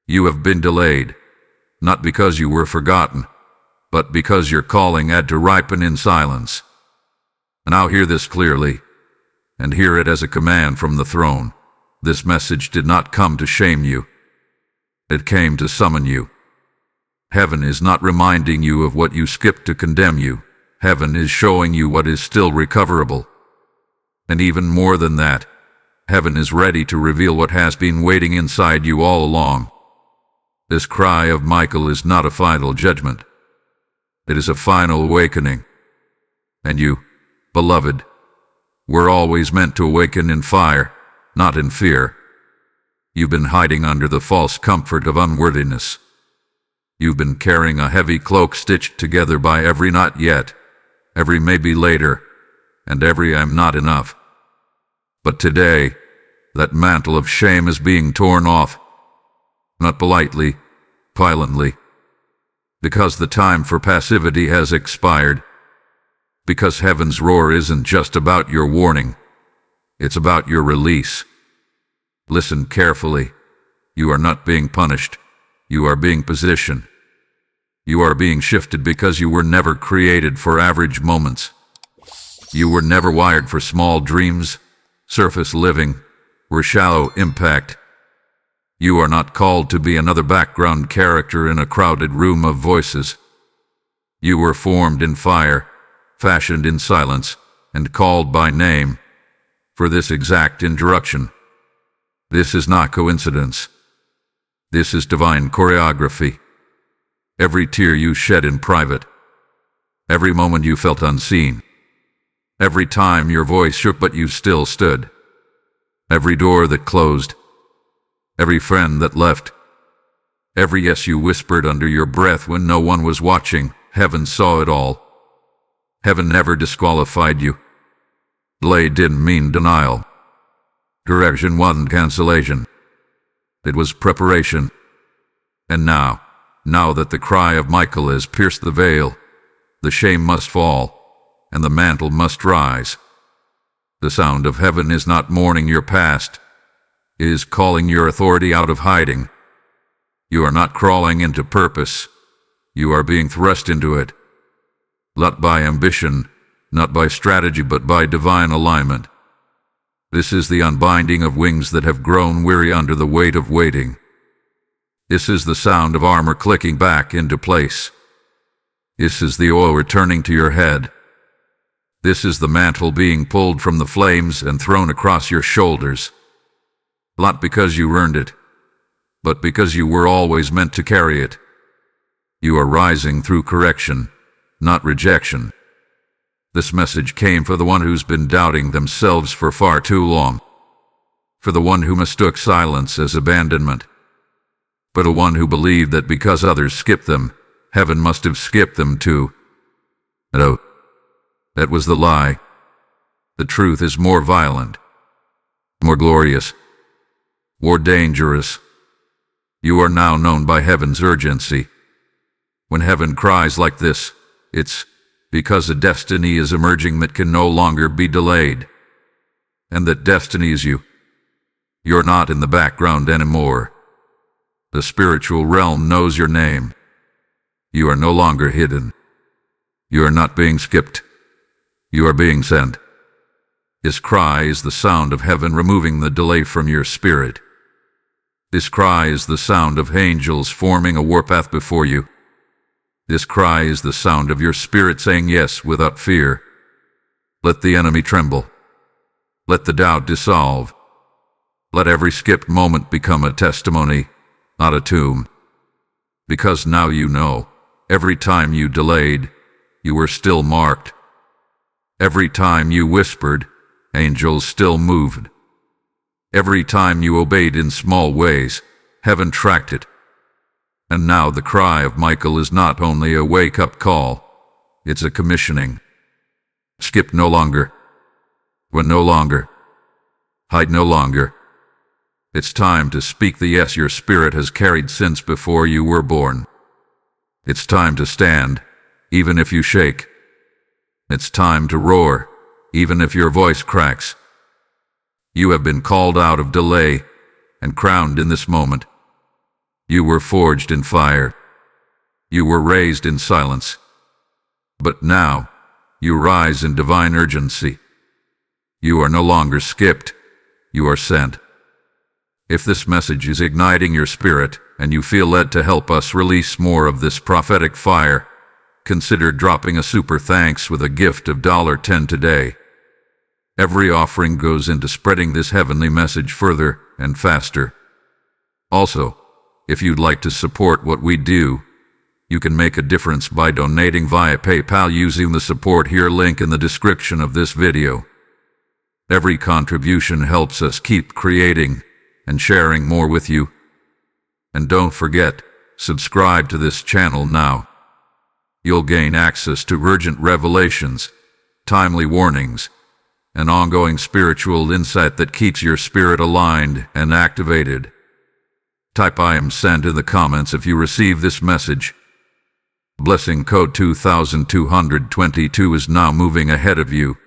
You have been delayed, not because you were forgotten, but because your calling had to ripen in silence. Now hear this clearly, and hear it as a command from the throne. This message did not come to shame you. It came to summon you. Heaven is not reminding you of what you skipped to condemn you. Heaven is showing you what is still recoverable. And even more than that, heaven is ready to reveal what has been waiting inside you all along. This cry of Michael is not a final judgment. It is a final awakening. And you, beloved, were always meant to awaken in fire, not in fear. You've been hiding under the false comfort of unworthiness. You've been carrying a heavy cloak stitched together by every not yet, every maybe later, and every I'm not enough. But today, that mantle of shame is being torn off, not politely, violently, because the time for passivity has expired, because heaven's roar isn't just about your warning, it's about your release. Listen carefully. You are not being punished. You are being positioned. You are being shifted because you were never created for average moments. You were never wired for small dreams, surface living, or shallow impact. You are not called to be another background character in a crowded room of voices. You were formed in fire, fashioned in silence, and called by name for this exact introduction. This is not coincidence. This is divine choreography. Every tear you shed in private, every moment you felt unseen, every time your voice shook but you still stood, every door that closed, every friend that left, every yes you whispered under your breath when no one was watching, heaven saw it all. Heaven never disqualified you. Delay didn't mean denial. Correction wasn't cancellation. It was preparation. And now that the cry of Michael has pierced the veil, the shame must fall, and the mantle must rise. The sound of heaven is not mourning your past. It is calling your authority out of hiding. You are not crawling into purpose. You are being thrust into it. Not by ambition, not by strategy, but by divine alignment. This is the unbinding of wings that have grown weary under the weight of waiting. This is the sound of armor clicking back into place. This is the oil returning to your head. This is the mantle being pulled from the flames and thrown across your shoulders. Not because you earned it, but because you were always meant to carry it. You are rising through correction, not rejection. This message came for the one who's been doubting themselves for far too long, for the one who mistook silence as abandonment, for the one who believed that because others skipped them, heaven must have skipped them too. No, that was the lie. The truth is more violent, more glorious, more dangerous. You are now known by heaven's urgency. When heaven cries like this, it's because a destiny is emerging that can no longer be delayed. And that destiny is you. You're not in the background anymore. The spiritual realm knows your name. You are no longer hidden. You are not being skipped. You are being sent. This cry is the sound of heaven removing the delay from your spirit. This cry is the sound of angels forming a warpath before you. This cry is the sound of your spirit saying yes without fear. Let the enemy tremble. Let the doubt dissolve. Let every skipped moment become a testimony, not a tomb. Because now you know, every time you delayed, you were still marked. Every time you whispered, angels still moved. Every time you obeyed in small ways, heaven tracked it. And now the cry of Michael is not only a wake-up call, it's a commissioning. Skip no longer. Run no longer. Hide no longer. It's time to speak the yes your spirit has carried since before you were born. It's time to stand, even if you shake. It's time to roar, even if your voice cracks. You have been called out of delay and crowned in this moment. You were forged in fire. You were raised in silence. But now, you rise in divine urgency. You are no longer skipped. You are sent. If this message is igniting your spirit and you feel led to help us release more of this prophetic fire, consider dropping a super thanks with a gift of $10 today. Every offering goes into spreading this heavenly message further and faster. Also, if you'd like to support what we do, you can make a difference by donating via PayPal using the support here link in the description of this video. Every contribution helps us keep creating and sharing more with you. And don't forget, subscribe to this channel now. You'll gain access to urgent revelations, timely warnings, an ongoing spiritual insight that keeps your spirit aligned and activated. Type "I am sent" in the comments if you receive this message. Blessing code 2222 is now moving ahead of you.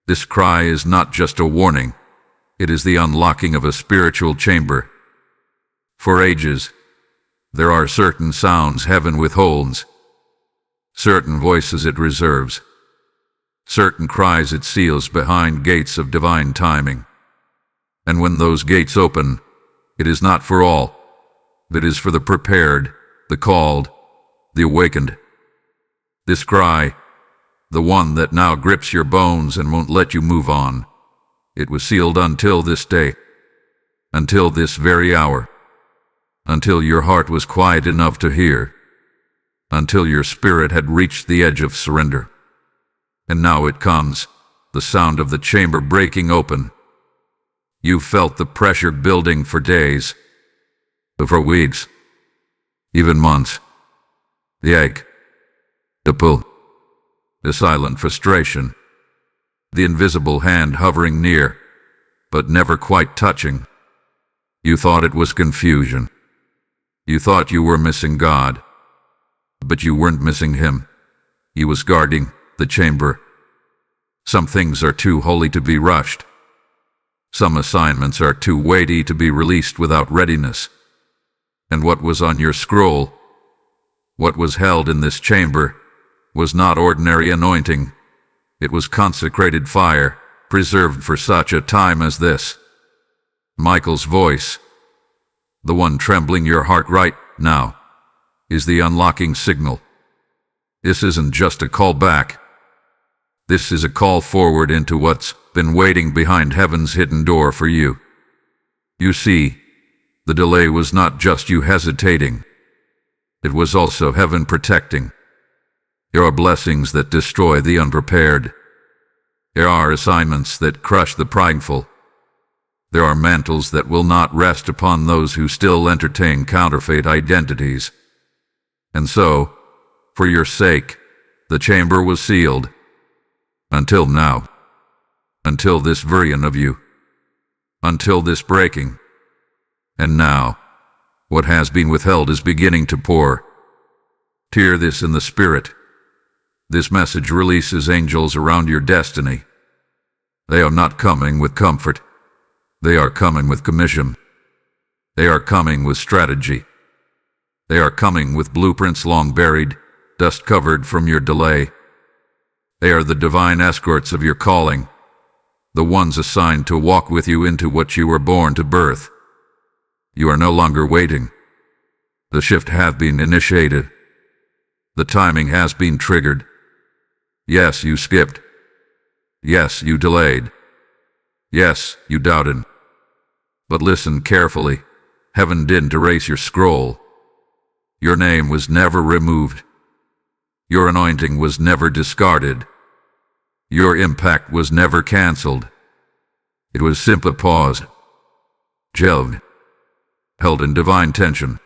This cry is not just a warning, it is the unlocking of a spiritual chamber. For ages, there are certain sounds heaven withholds, certain voices it reserves, certain cries it seals behind gates of divine timing. And when those gates open, it is not for all, it is for the prepared, the called, the awakened. This cry, the one that now grips your bones and won't let you move on, it was sealed until this day, until this very hour, until your heart was quiet enough to hear, until your spirit had reached the edge of surrender. And now it comes, the sound of the chamber breaking open. You've felt the pressure building for days, for weeks, even months. The ache, the pull, the silent frustration, the invisible hand hovering near, but never quite touching. You thought it was confusion. You thought you were missing God, but you weren't missing Him. He was guarding the chamber. Some things are too holy to be rushed. Some assignments are too weighty to be released without readiness. And what was on your scroll, what was held in this chamber, was not ordinary anointing. It was consecrated fire, preserved for such a time as this. Michael's voice, the one trembling your heart right now, is the unlocking signal. This isn't just a call back. This is a call forward into what's been waiting behind heaven's hidden door for you. You see, the delay was not just you hesitating. It was also heaven protecting. There are blessings that destroy the unprepared. There are assignments that crush the prideful. There are mantles that will not rest upon those who still entertain counterfeit identities. And so, for your sake, the chamber was sealed. Until now. Until this version of you. Until this breaking. And now, what has been withheld is beginning to pour. Hear this in the Spirit. This message releases angels around your destiny. They are not coming with comfort. They are coming with commission. They are coming with strategy. They are coming with blueprints long buried, dust covered from your delay. They are the divine escorts of your calling, the ones assigned to walk with you into what you were born to birth. You are no longer waiting. The shift has been initiated. The timing has been triggered. Yes, you skipped. Yes, you delayed. Yes, you doubted. But listen carefully. Heaven didn't erase your scroll. Your name was never removed. Your anointing was never discarded. Your impact was never canceled. It was simply paused, shelved, held in divine tension,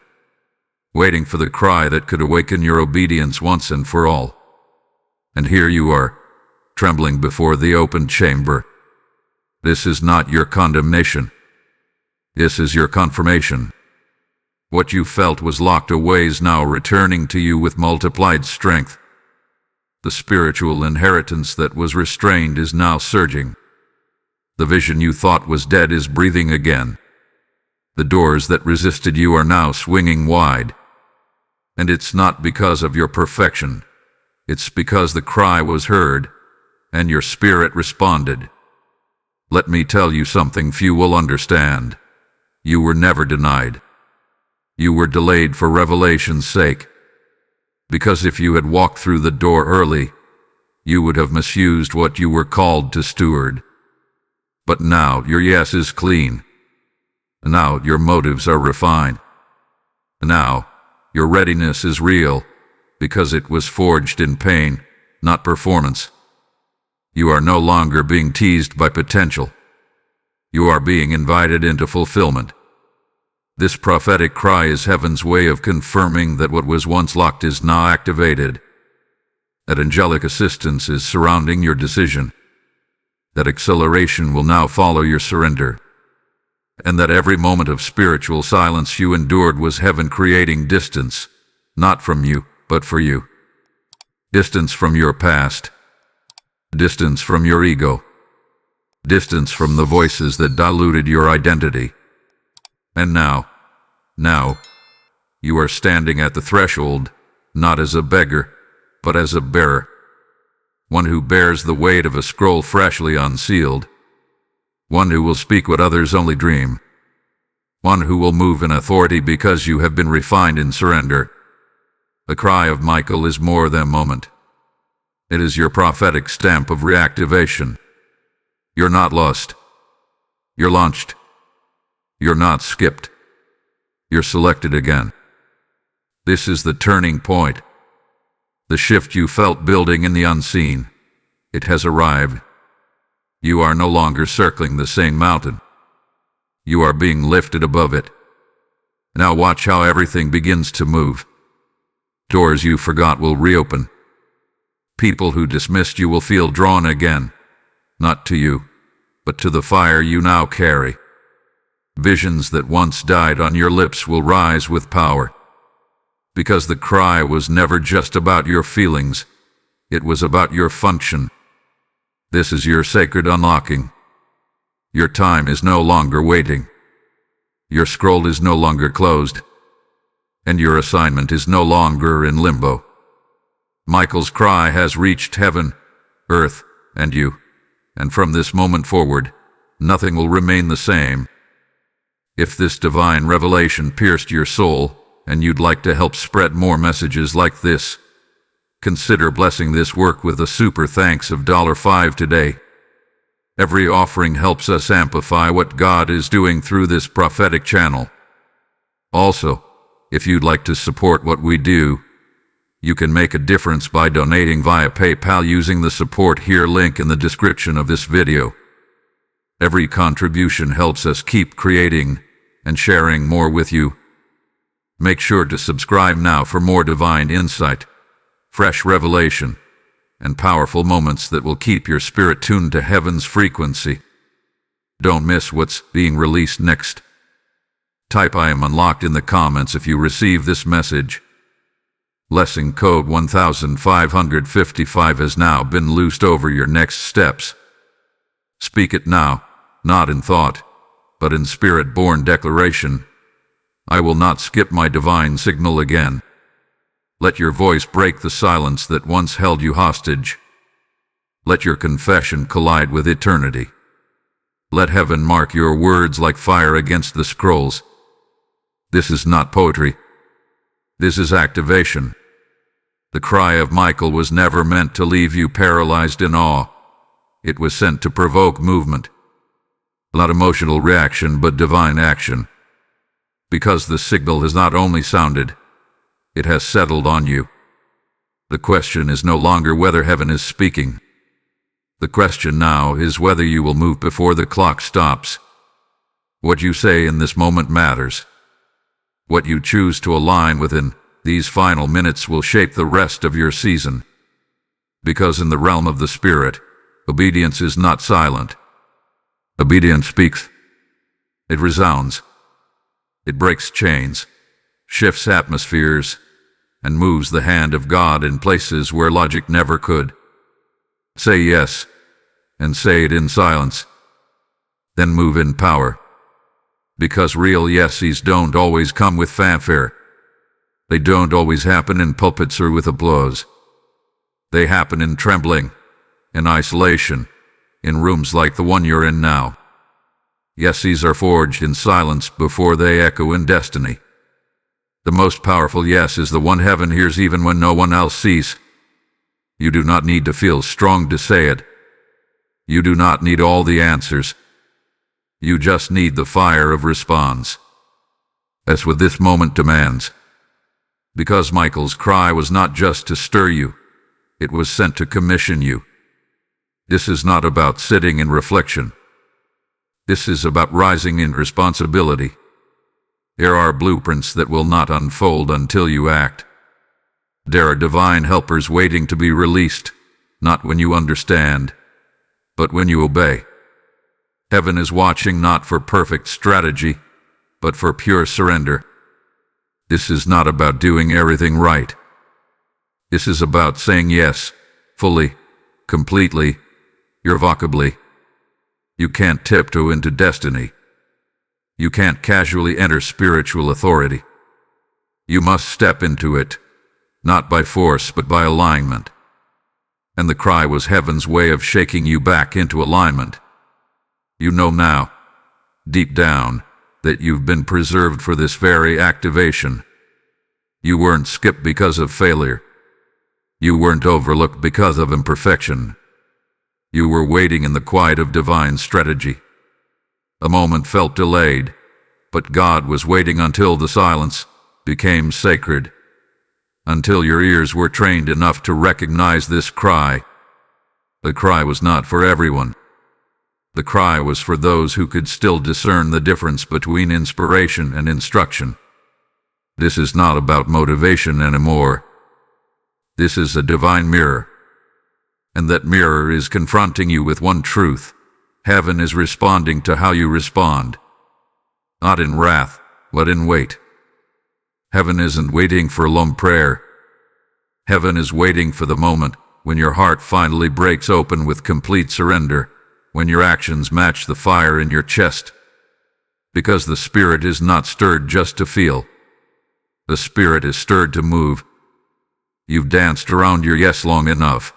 waiting for the cry that could awaken your obedience once and for all. And here you are, trembling before the open chamber. This is not your condemnation. This is your confirmation. What you felt was locked away is now returning to you with multiplied strength. The spiritual inheritance that was restrained is now surging. The vision you thought was dead is breathing again. The doors that resisted you are now swinging wide. And it's not because of your perfection. It's because the cry was heard, and your spirit responded. Let me tell you something few will understand. You were never denied. You were delayed for revelation's sake. Because if you had walked through the door early, you would have misused what you were called to steward. But now your yes is clean. Now your motives are refined. Now your readiness is real, because it was forged in pain, not performance. You are no longer being teased by potential. You are being invited into fulfillment. This prophetic cry is heaven's way of confirming that what was once locked is now activated. That angelic assistance is surrounding your decision. that acceleration will now follow your surrender, and that every moment of spiritual silence you endured was heaven creating distance, not from you, but for you. Distance from your past, distance from your ego, distance from the voices that diluted your identity. And now, you are standing at the threshold, not as a beggar, but as a bearer. One who bears the weight of a scroll freshly unsealed. One who will speak what others only dream. One who will move in authority because you have been refined in surrender. The cry of Michael is more than a moment. It is your prophetic stamp of reactivation. You're not lost. You're launched. You're not skipped. You're selected again. This is the turning point. The shift you felt building in the unseen. It has arrived. You are no longer circling the same mountain. You are being lifted above it. Now watch how everything begins to move. Doors you forgot will reopen. People who dismissed you will feel drawn again, not to you, but to the fire you now carry. Visions that once died on your lips will rise with power. Because the cry was never just about your feelings, it was about your function. This is your sacred unlocking. Your time is no longer waiting. Your scroll is no longer closed. And your assignment is no longer in limbo. Michael's cry has reached heaven, earth, and you. And from this moment forward, nothing will remain the same. If this divine revelation pierced your soul, and you'd like to help spread more messages like this, consider blessing this work with a super thanks of $5 today. Every offering helps us amplify what God is doing through this prophetic channel. Also, if you'd like to support what we do, you can make a difference by donating via PayPal using the support here link in the description of this video. Every contribution helps us keep creating and sharing more with you. Make sure to subscribe now for more divine insight, fresh revelation, and powerful moments that will keep your spirit tuned to heaven's frequency. Don't miss what's being released next. Type I am unlocked in the comments if you receive this message. Blessing code 1555 has now been loosed over your next steps. Speak it now, not in thought, but in spirit-born declaration. I will not skip my divine signal again. Let your voice break the silence that once held you hostage. Let your confession collide with eternity. Let heaven mark your words like fire against the scrolls. This is not poetry. This is activation. The cry of Michael was never meant to leave you paralyzed in awe. It was sent to provoke movement. Not emotional reaction, but divine action. Because the signal has not only sounded, it has settled on you. The question is no longer whether heaven is speaking. The question now is whether you will move before the clock stops. What you say in this moment matters. What you choose to align within these final minutes will shape the rest of your season. Because in the realm of the Spirit, obedience is not silent. Obedience speaks. It resounds. It breaks chains, shifts atmospheres, and moves the hand of God in places where logic never could. Say yes, and say it in silence. Then move in power. Because real yeses don't always come with fanfare. They don't always happen in pulpits or with applause. They happen in trembling, in isolation, in rooms like the one you're in now. Yeses are forged in silence before they echo in destiny. The most powerful yes is the one heaven hears even when no one else sees. You do not need to feel strong to say it. You do not need all the answers. You just need the fire of response. That's what this moment demands. Because Michael's cry was not just to stir you, it was sent to commission you. This is not about sitting in reflection. This is about rising in responsibility. There are blueprints that will not unfold until you act. There are divine helpers waiting to be released, not when you understand, But when you obey, heaven is watching not for perfect strategy, but for pure surrender. This is not about doing everything right. This is about saying yes, fully, completely, irrevocably. You can't tiptoe into destiny. You can't casually enter spiritual authority. You must step into it, not by force but by alignment. And the cry was heaven's way of shaking you back into alignment. You know now, deep down, that you've been preserved for this very activation. You weren't skipped because of failure. You weren't overlooked because of imperfection. You were waiting in the quiet of divine strategy. A moment felt delayed, but God was waiting until the silence became sacred, until your ears were trained enough to recognize this cry. The cry was not for everyone. The cry was for those who could still discern the difference between inspiration and instruction. This is not about motivation anymore. This is a divine mirror. And that mirror is confronting you with one truth. Heaven is responding to how you respond. Not in wrath, but in wait. Heaven isn't waiting for lone prayer. Heaven is waiting for the moment when your heart finally breaks open with complete surrender, when your actions match the fire in your chest. Because the spirit is not stirred just to feel. The spirit is stirred to move. You've danced around your yes long enough.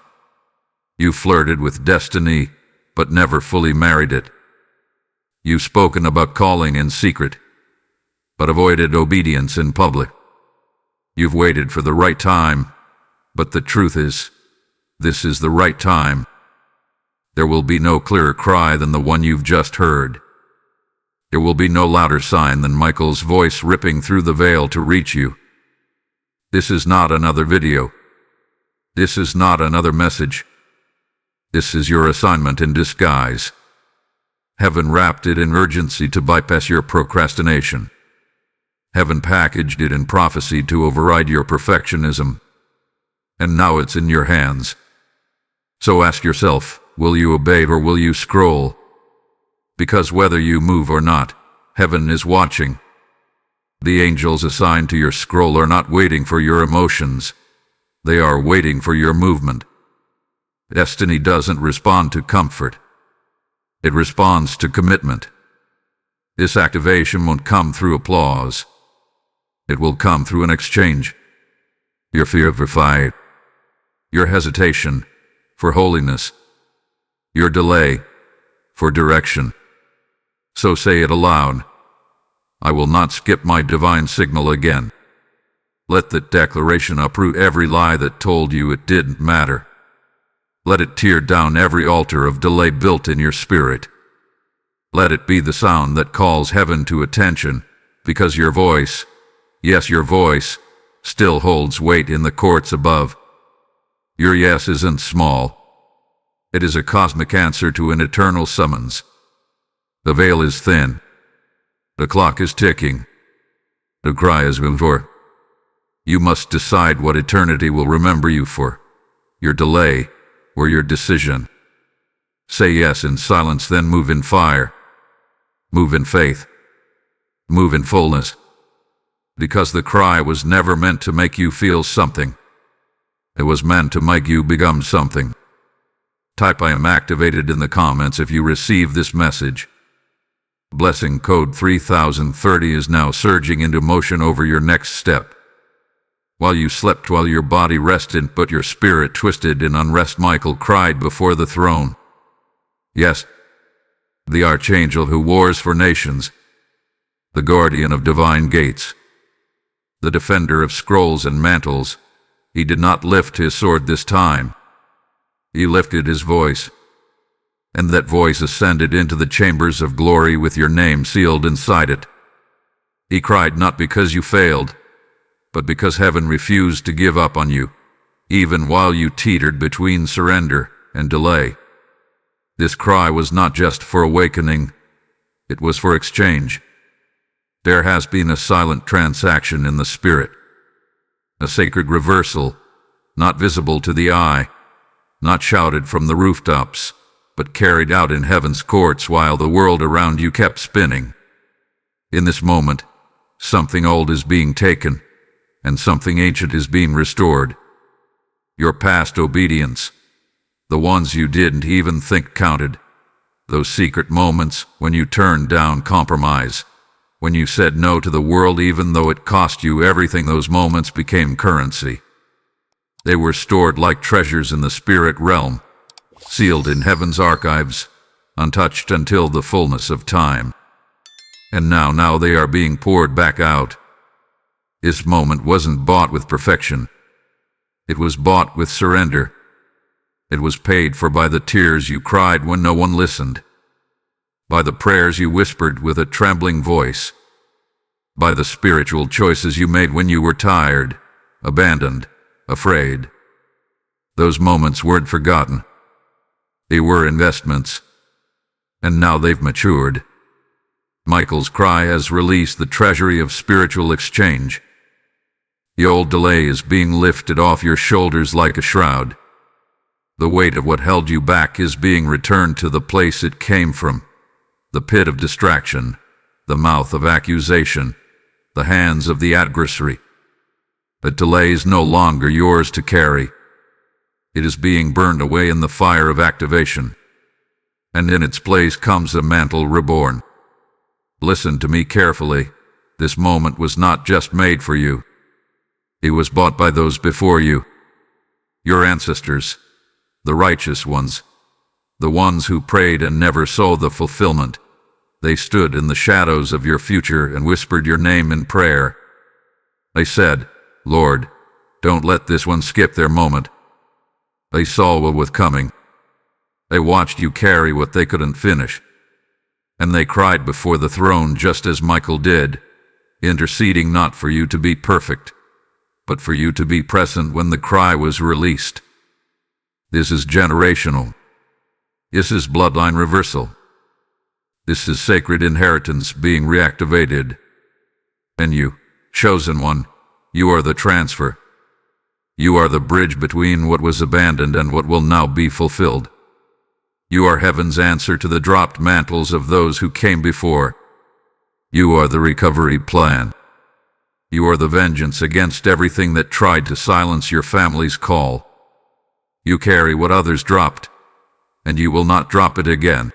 You flirted with destiny, but never fully married it. You've spoken about calling in secret, but avoided obedience in public. You've waited for the right time, but the truth is, this is the right time. There will be no clearer cry than the one you've just heard. There will be no louder sign than Michael's voice ripping through the veil to reach you. This is not another video. This is not another message. This is your assignment in disguise. Heaven wrapped it in urgency to bypass your procrastination. Heaven packaged it in prophecy to override your perfectionism. And now it's in your hands. So ask yourself, will you obey or will you scroll? Because whether you move or not, heaven is watching. The angels assigned to your scroll are not waiting for your emotions. They are waiting for your movement. Destiny doesn't respond to comfort. It responds to commitment. This activation won't come through applause. It will come through an exchange. Your fear for fight. Your hesitation for holiness. Your delay for direction. So say it aloud. I will not skip my divine signal again. Let that declaration uproot every lie that told you it didn't matter. Let it tear down every altar of delay built in your spirit. Let it be the sound that calls heaven to attention, because your voice, yes, your voice, still holds weight in the courts above. Your yes isn't small. It is a cosmic answer to an eternal summons. The veil is thin. The clock is ticking. The cry is for. You must decide what eternity will remember you for. Your delay or your decision. Say yes in silence, then move in fire. Move in faith. Move in fullness. Because the cry was never meant to make you feel something. It was meant to make you become something. Type I am activated in the comments if you receive this message. Blessing code 3030 is now surging into motion over your next step. While you slept, while your body rested, but your spirit twisted in unrest, Michael cried before the throne. Yes, the Archangel who wars for nations, the guardian of divine gates, the defender of scrolls and mantles. He did not lift his sword this time. He lifted his voice, and that voice ascended into the chambers of glory with your name sealed inside it. He cried not because you failed, but because heaven refused to give up on you, even while you teetered between surrender and delay. This cry was not just for awakening, it was for exchange. There has been a silent transaction in the spirit, a sacred reversal, not visible to the eye, not shouted from the rooftops, but carried out in heaven's courts while the world around you kept spinning. In this moment, something old is being taken, and something ancient is being restored. Your past obedience, the ones you didn't even think counted, those secret moments when you turned down compromise, when you said no to the world even though it cost you everything, those moments became currency. They were stored like treasures in the spirit realm, sealed in heaven's archives, untouched until the fullness of time. And now they are being poured back out. This moment wasn't bought with perfection. It was bought with surrender. It was paid for by the tears you cried when no one listened, by the prayers you whispered with a trembling voice, by the spiritual choices you made when you were tired, abandoned, afraid. Those moments weren't forgotten. They were investments, and now they've matured. Michael's cry has released the treasury of spiritual exchange. The old delay is being lifted off your shoulders like a shroud. The weight of what held you back is being returned to the place it came from, the pit of distraction, the mouth of accusation, the hands of the adversary. The delay is no longer yours to carry. It is being burned away in the fire of activation, and in its place comes a mantle reborn. Listen to me carefully. This moment was not just made for you. It was bought by those before you, your ancestors, the righteous ones, the ones who prayed and never saw the fulfillment. They stood in the shadows of your future and whispered your name in prayer. They said, "Lord, don't let this one skip their moment." They saw what was coming. They watched you carry what they couldn't finish. And they cried before the throne just as Michael did, interceding not for you to be perfect, but for you to be present when the cry was released. This is generational. This is bloodline reversal. This is sacred inheritance being reactivated. And you, chosen one, you are the transfer. You are the bridge between what was abandoned and what will now be fulfilled. You are heaven's answer to the dropped mantles of those who came before. You are the recovery plan. You are the vengeance against everything that tried to silence your family's call. You carry what others dropped, and you will not drop it again.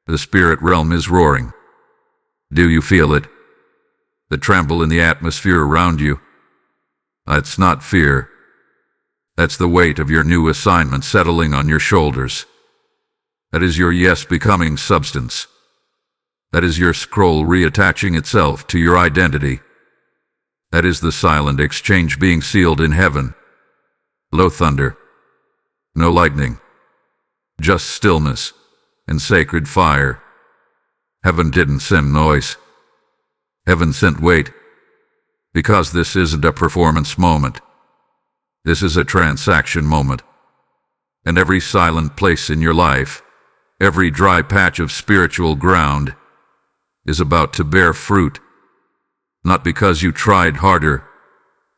The spirit realm is roaring. Do you feel it? The tremble in the atmosphere around you? That's not fear. That's the weight of your new assignment settling on your shoulders. That is your yes becoming substance. That is your scroll reattaching itself to your identity. That is the silent exchange being sealed in heaven. No thunder, no lightning, just stillness and sacred fire. Heaven didn't send noise. Heaven sent weight. Because this isn't a performance moment. This is a transaction moment. And every silent place in your life, every dry patch of spiritual ground, is about to bear fruit. Not because you tried harder,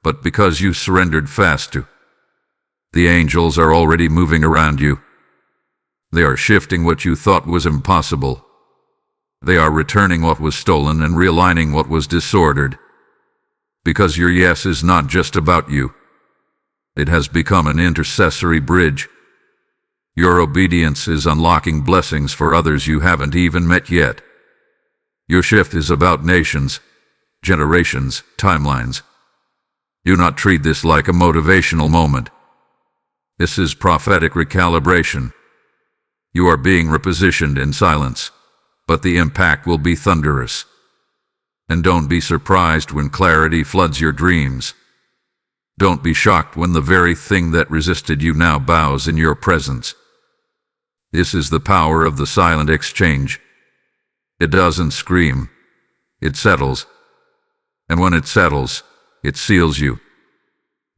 but because you surrendered faster. The angels are already moving around you. They are shifting what you thought was impossible. They are returning what was stolen and realigning what was disordered. Because your yes is not just about you. It has become an intercessory bridge. Your obedience is unlocking blessings for others you haven't even met yet. Your shift is about nations, generations, timelines. Do not treat this like a motivational moment. This is prophetic recalibration. You are being repositioned in silence, but the impact will be thunderous. And don't be surprised when clarity floods your dreams. Don't be shocked when the very thing that resisted you now bows in your presence. This is the power of the silent exchange. It doesn't scream. It settles. And when it settles, it seals you.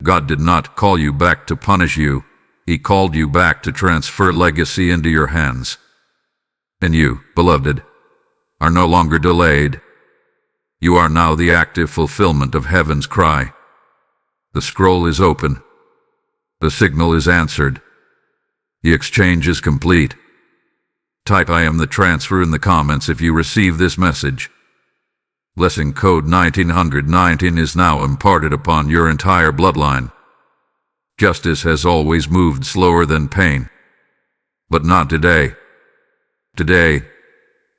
God did not call you back to punish you. He called you back to transfer legacy into your hands. And you, beloved, are no longer delayed. You are now the active fulfillment of heaven's cry. The scroll is open. The signal is answered. The exchange is complete. type I am the transfer in the comments if you receive this message. Blessing code 1919 is now imparted upon your entire bloodline. Justice has always moved slower than pain. But not today. Today,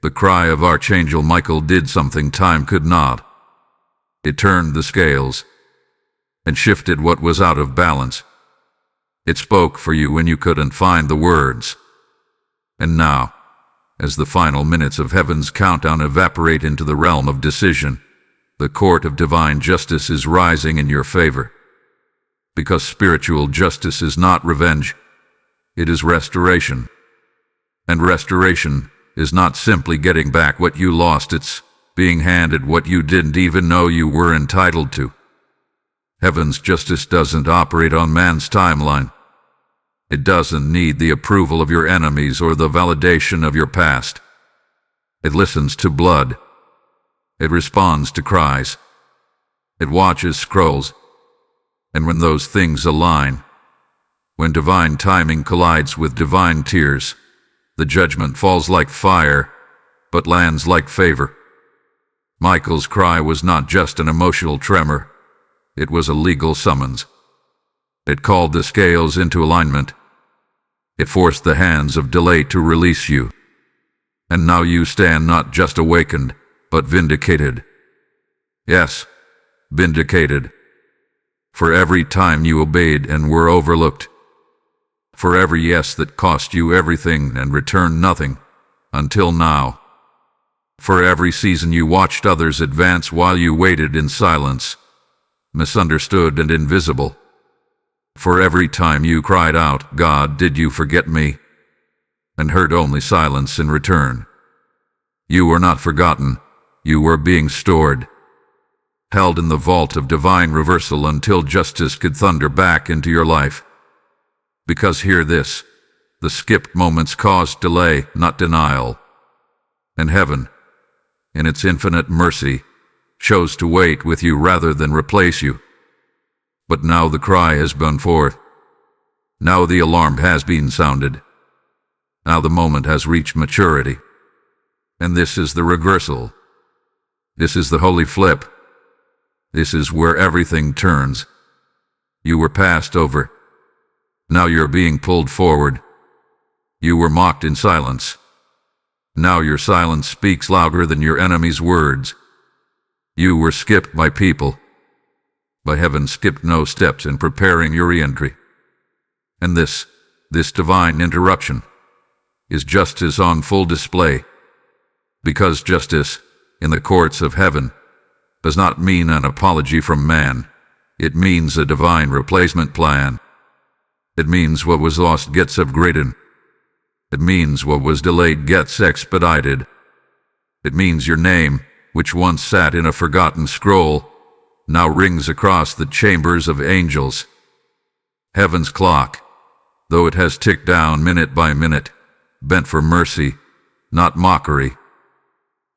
the cry of Archangel Michael did something time could not. It turned the scales and shifted what was out of balance. It spoke for you when you couldn't find the words. And now, as the final minutes of heaven's countdown evaporate into the realm of decision, the court of divine justice is rising in your favor. Because spiritual justice is not revenge, it is restoration. And restoration is not simply getting back what you lost, it's being handed what you didn't even know you were entitled to. Heaven's justice doesn't operate on man's timeline. It doesn't need the approval of your enemies or the validation of your past. It listens to blood. It responds to cries. It watches scrolls. And when those things align, when divine timing collides with divine tears, the judgment falls like fire, but lands like favor. Michael's cry was not just an emotional tremor. It was a legal summons. It called the scales into alignment. It forced the hands of delay to release you. And now you stand not just awakened, but vindicated. Yes, vindicated. For every time you obeyed and were overlooked. For every yes that cost you everything and returned nothing, until now. For every season you watched others advance while you waited in silence, misunderstood and invisible. For every time you cried out, "God, did you forget me?" and heard only silence in return. You were not forgotten, you were being stored, held in the vault of divine reversal until justice could thunder back into your life. Because hear this, the skipped moments caused delay, not denial. And heaven, in its infinite mercy, chose to wait with you rather than replace you. But now the cry has gone forth. Now the alarm has been sounded. Now the moment has reached maturity. And this is the reversal. This is the holy flip. This is where everything turns. You were passed over. Now you're being pulled forward. You were mocked in silence. Now your silence speaks louder than your enemy's words. You were skipped by people. But heaven skipped no steps in preparing your re-entry. And this divine interruption, is justice on full display. Because justice, in the courts of heaven, does not mean an apology from man. It means a divine replacement plan. It means what was lost gets upgraded. It means what was delayed gets expedited. It means your name, which once sat in a forgotten scroll, now rings across the chambers of angels. Heaven's clock, though it has ticked down minute by minute, bent for mercy, not mockery.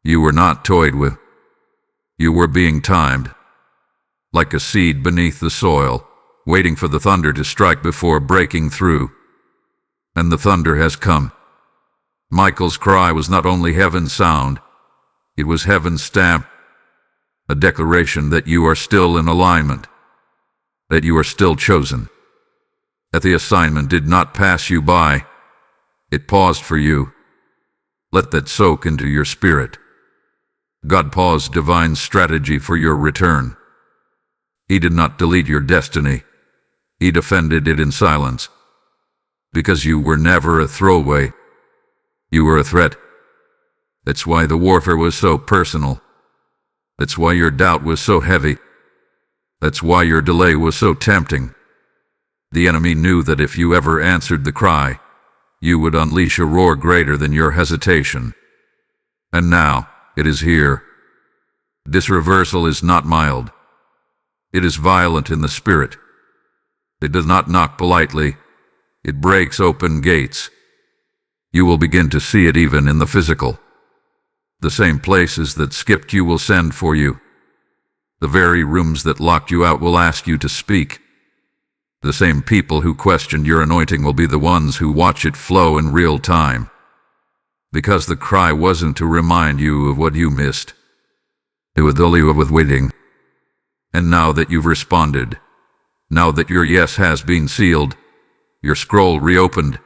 You were not toyed with. You were being timed, like a seed beneath the soil, waiting for the thunder to strike before breaking through. And the thunder has come. Michael's cry was not only heaven's sound, it was heaven's stamp, a declaration that you are still in alignment, that you are still chosen, that the assignment did not pass you by, it paused for you. Let that soak into your spirit. God paused divine strategy for your return. He did not delete your destiny. He defended it in silence. Because you were never a throwaway. You were a threat. That's why the warfare was so personal. That's why your doubt was so heavy. That's why your delay was so tempting. The enemy knew that if you ever answered the cry, you would unleash a roar greater than your hesitation. And now, it is here. This reversal is not mild. It is violent in the spirit. It does not knock politely. It breaks open gates. You will begin to see it even in the physical. The same places that skipped you will send for you. The very rooms that locked you out will ask you to speak. The same people who questioned your anointing will be the ones who watch it flow in real time. because the cry wasn't to remind you of what you missed. It was only with waiting. And now that you've responded, now that your yes has been sealed, your scroll reopened,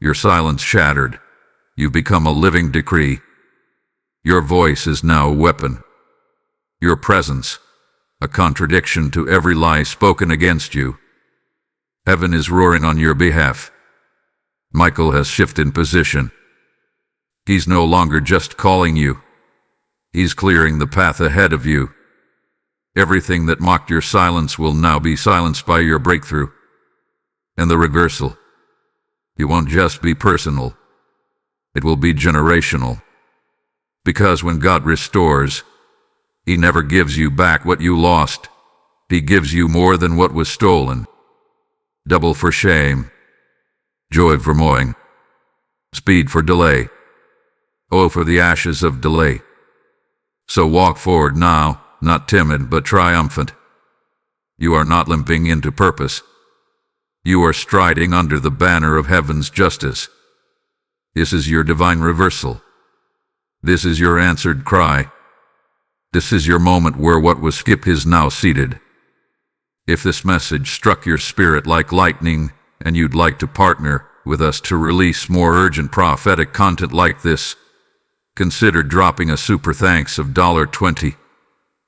your silence shattered, you've become a living decree. Your voice is now a weapon. Your presence, a contradiction to every lie spoken against you. Heaven is roaring on your behalf. Michael has shifted position. He's no longer just calling you. He's clearing the path ahead of you. Everything that mocked your silence will now be silenced by your breakthrough. And the reversal. It won't just be personal. It will be generational. Because when God restores, He never gives you back what you lost. He gives you more than what was stolen. Double for shame, joy for mourning, speed for delay, oh for the ashes of delay. So walk forward now, not timid but triumphant. You are not limping into purpose. You are striding under the banner of heaven's justice. This is your divine reversal. This is your answered cry. This is your moment where what was skipped is now seated. If this message struck your spirit like lightning and you'd like to partner with us to release more urgent prophetic content like this, consider dropping a super thanks of $20.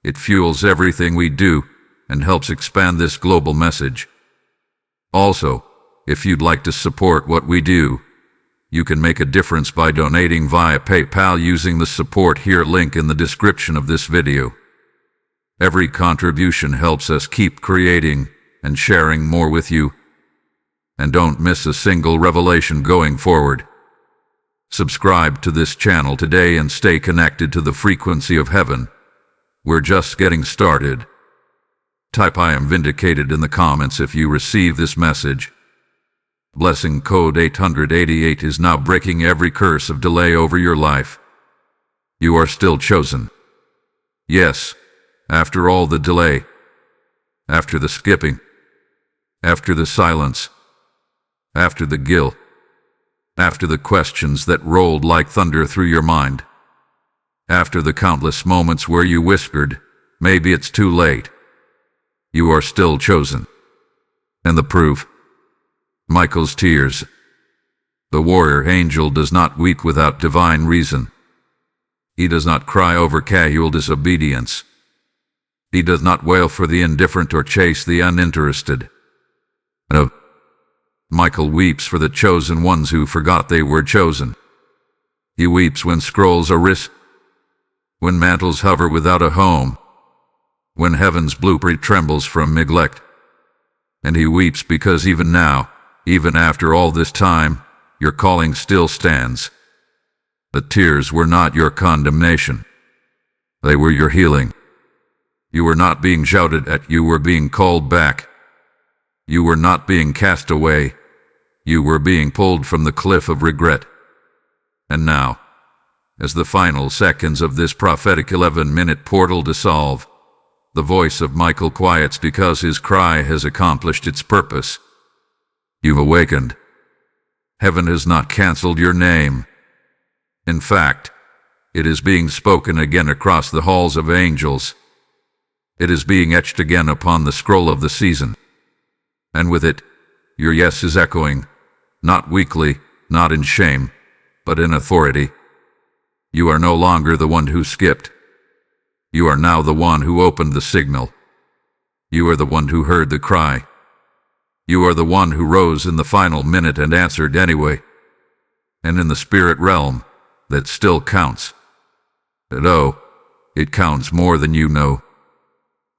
It fuels everything we do and helps expand this global message. Also, if you'd like to support what we do, you can make a difference by donating via PayPal using the support here link in the description of this video. Every contribution helps us keep creating and sharing more with you. And don't miss a single revelation going forward. Subscribe to this channel today and stay connected to the frequency of heaven. We're just getting started. Type I am vindicated in the comments if you receive this message. Blessing code 888 is now breaking every curse of delay over your life. You are still chosen. Yes, after all the delay, after the skipping, after the silence, after the guilt, after the questions that rolled like thunder through your mind, after the countless moments where you whispered, maybe it's too late. You are still chosen. And the proof? Michael's tears. The warrior angel does not weep without divine reason. He does not cry over casual disobedience. He does not wail for the indifferent or chase the uninterested. No. Michael weeps for the chosen ones who forgot they were chosen. He weeps when scrolls are risked, when mantles hover without a home, when heaven's blueprint trembles from neglect. And he weeps because even now, even after all this time, your calling still stands. The tears were not your condemnation. They were your healing. You were not being shouted at, you were being called back. You were not being cast away. You were being pulled from the cliff of regret. And now, as the final seconds of this prophetic 11-minute portal dissolve, the voice of Michael quiets because his cry has accomplished its purpose. You've awakened. Heaven has not canceled your name. In fact, it is being spoken again across the halls of angels. It is being etched again upon the scroll of the season. And with it, your yes is echoing, not weakly, not in shame, but in authority. You are no longer the one who skipped. You are now the one who opened the signal. You are the one who heard the cry. You are the one who rose in the final minute and answered anyway. And in the spirit realm, that still counts. And oh, it counts more than you know.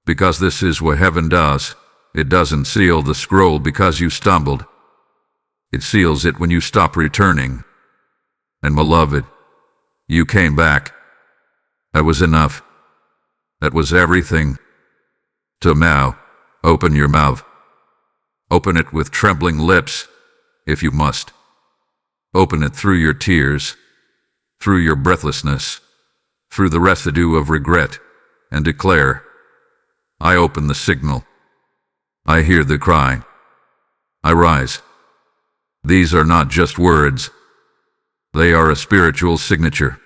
Because this is what heaven does. It doesn't seal the scroll because you stumbled. It seals it when you stop returning. And beloved, you came back. That was enough. That was everything. So now, open your mouth. Open it with trembling lips, if you must. Open it through your tears, through your breathlessness, through the residue of regret, and declare, I open the signal. I hear the cry. I rise. These are not just words. They are a spiritual signature.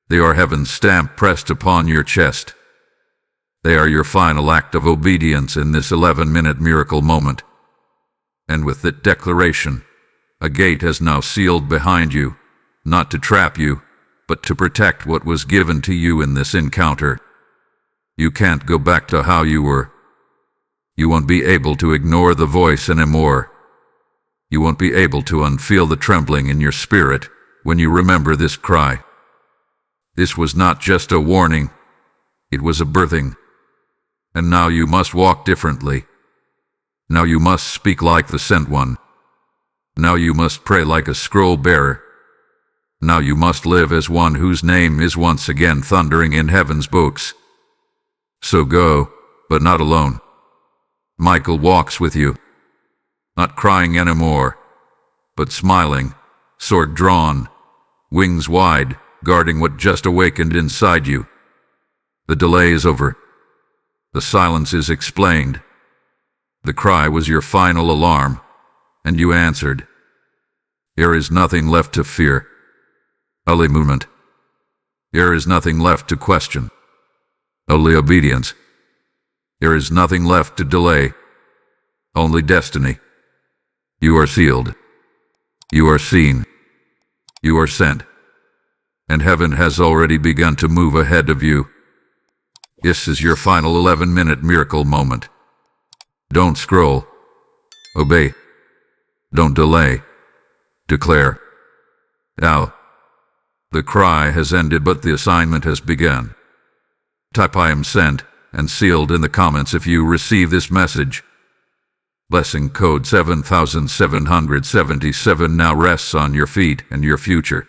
They are heaven's stamp pressed upon your chest. They are your final act of obedience in this 11-minute miracle moment. And with that declaration, a gate has now sealed behind you, not to trap you, but to protect what was given to you in this encounter. You can't go back to how you were. You won't be able to ignore the voice anymore. You won't be able to unfeel the trembling in your spirit when you remember this cry. This was not just a warning, it was a birthing. And now you must walk differently. Now you must speak like the sent one. Now you must pray like a scroll bearer. Now you must live as one whose name is once again thundering in heaven's books. So go, but not alone. Michael walks with you, not crying anymore, but smiling, sword drawn, wings wide, guarding what just awakened inside you. The delay is over. The silence is explained. The cry was your final alarm, and you answered. There is nothing left to fear. Only movement. There is nothing left to question. Only obedience. There is nothing left to delay. Only destiny. You are sealed. You are seen. You are sent. And heaven has already begun to move ahead of you. This is your final 11-minute miracle moment. Don't scroll. Obey. Don't delay. Declare. Now. The cry has ended, but the assignment has begun. Type I am sent and sealed in the comments if you receive this message. Blessing code 7777 now rests on your feet and your future.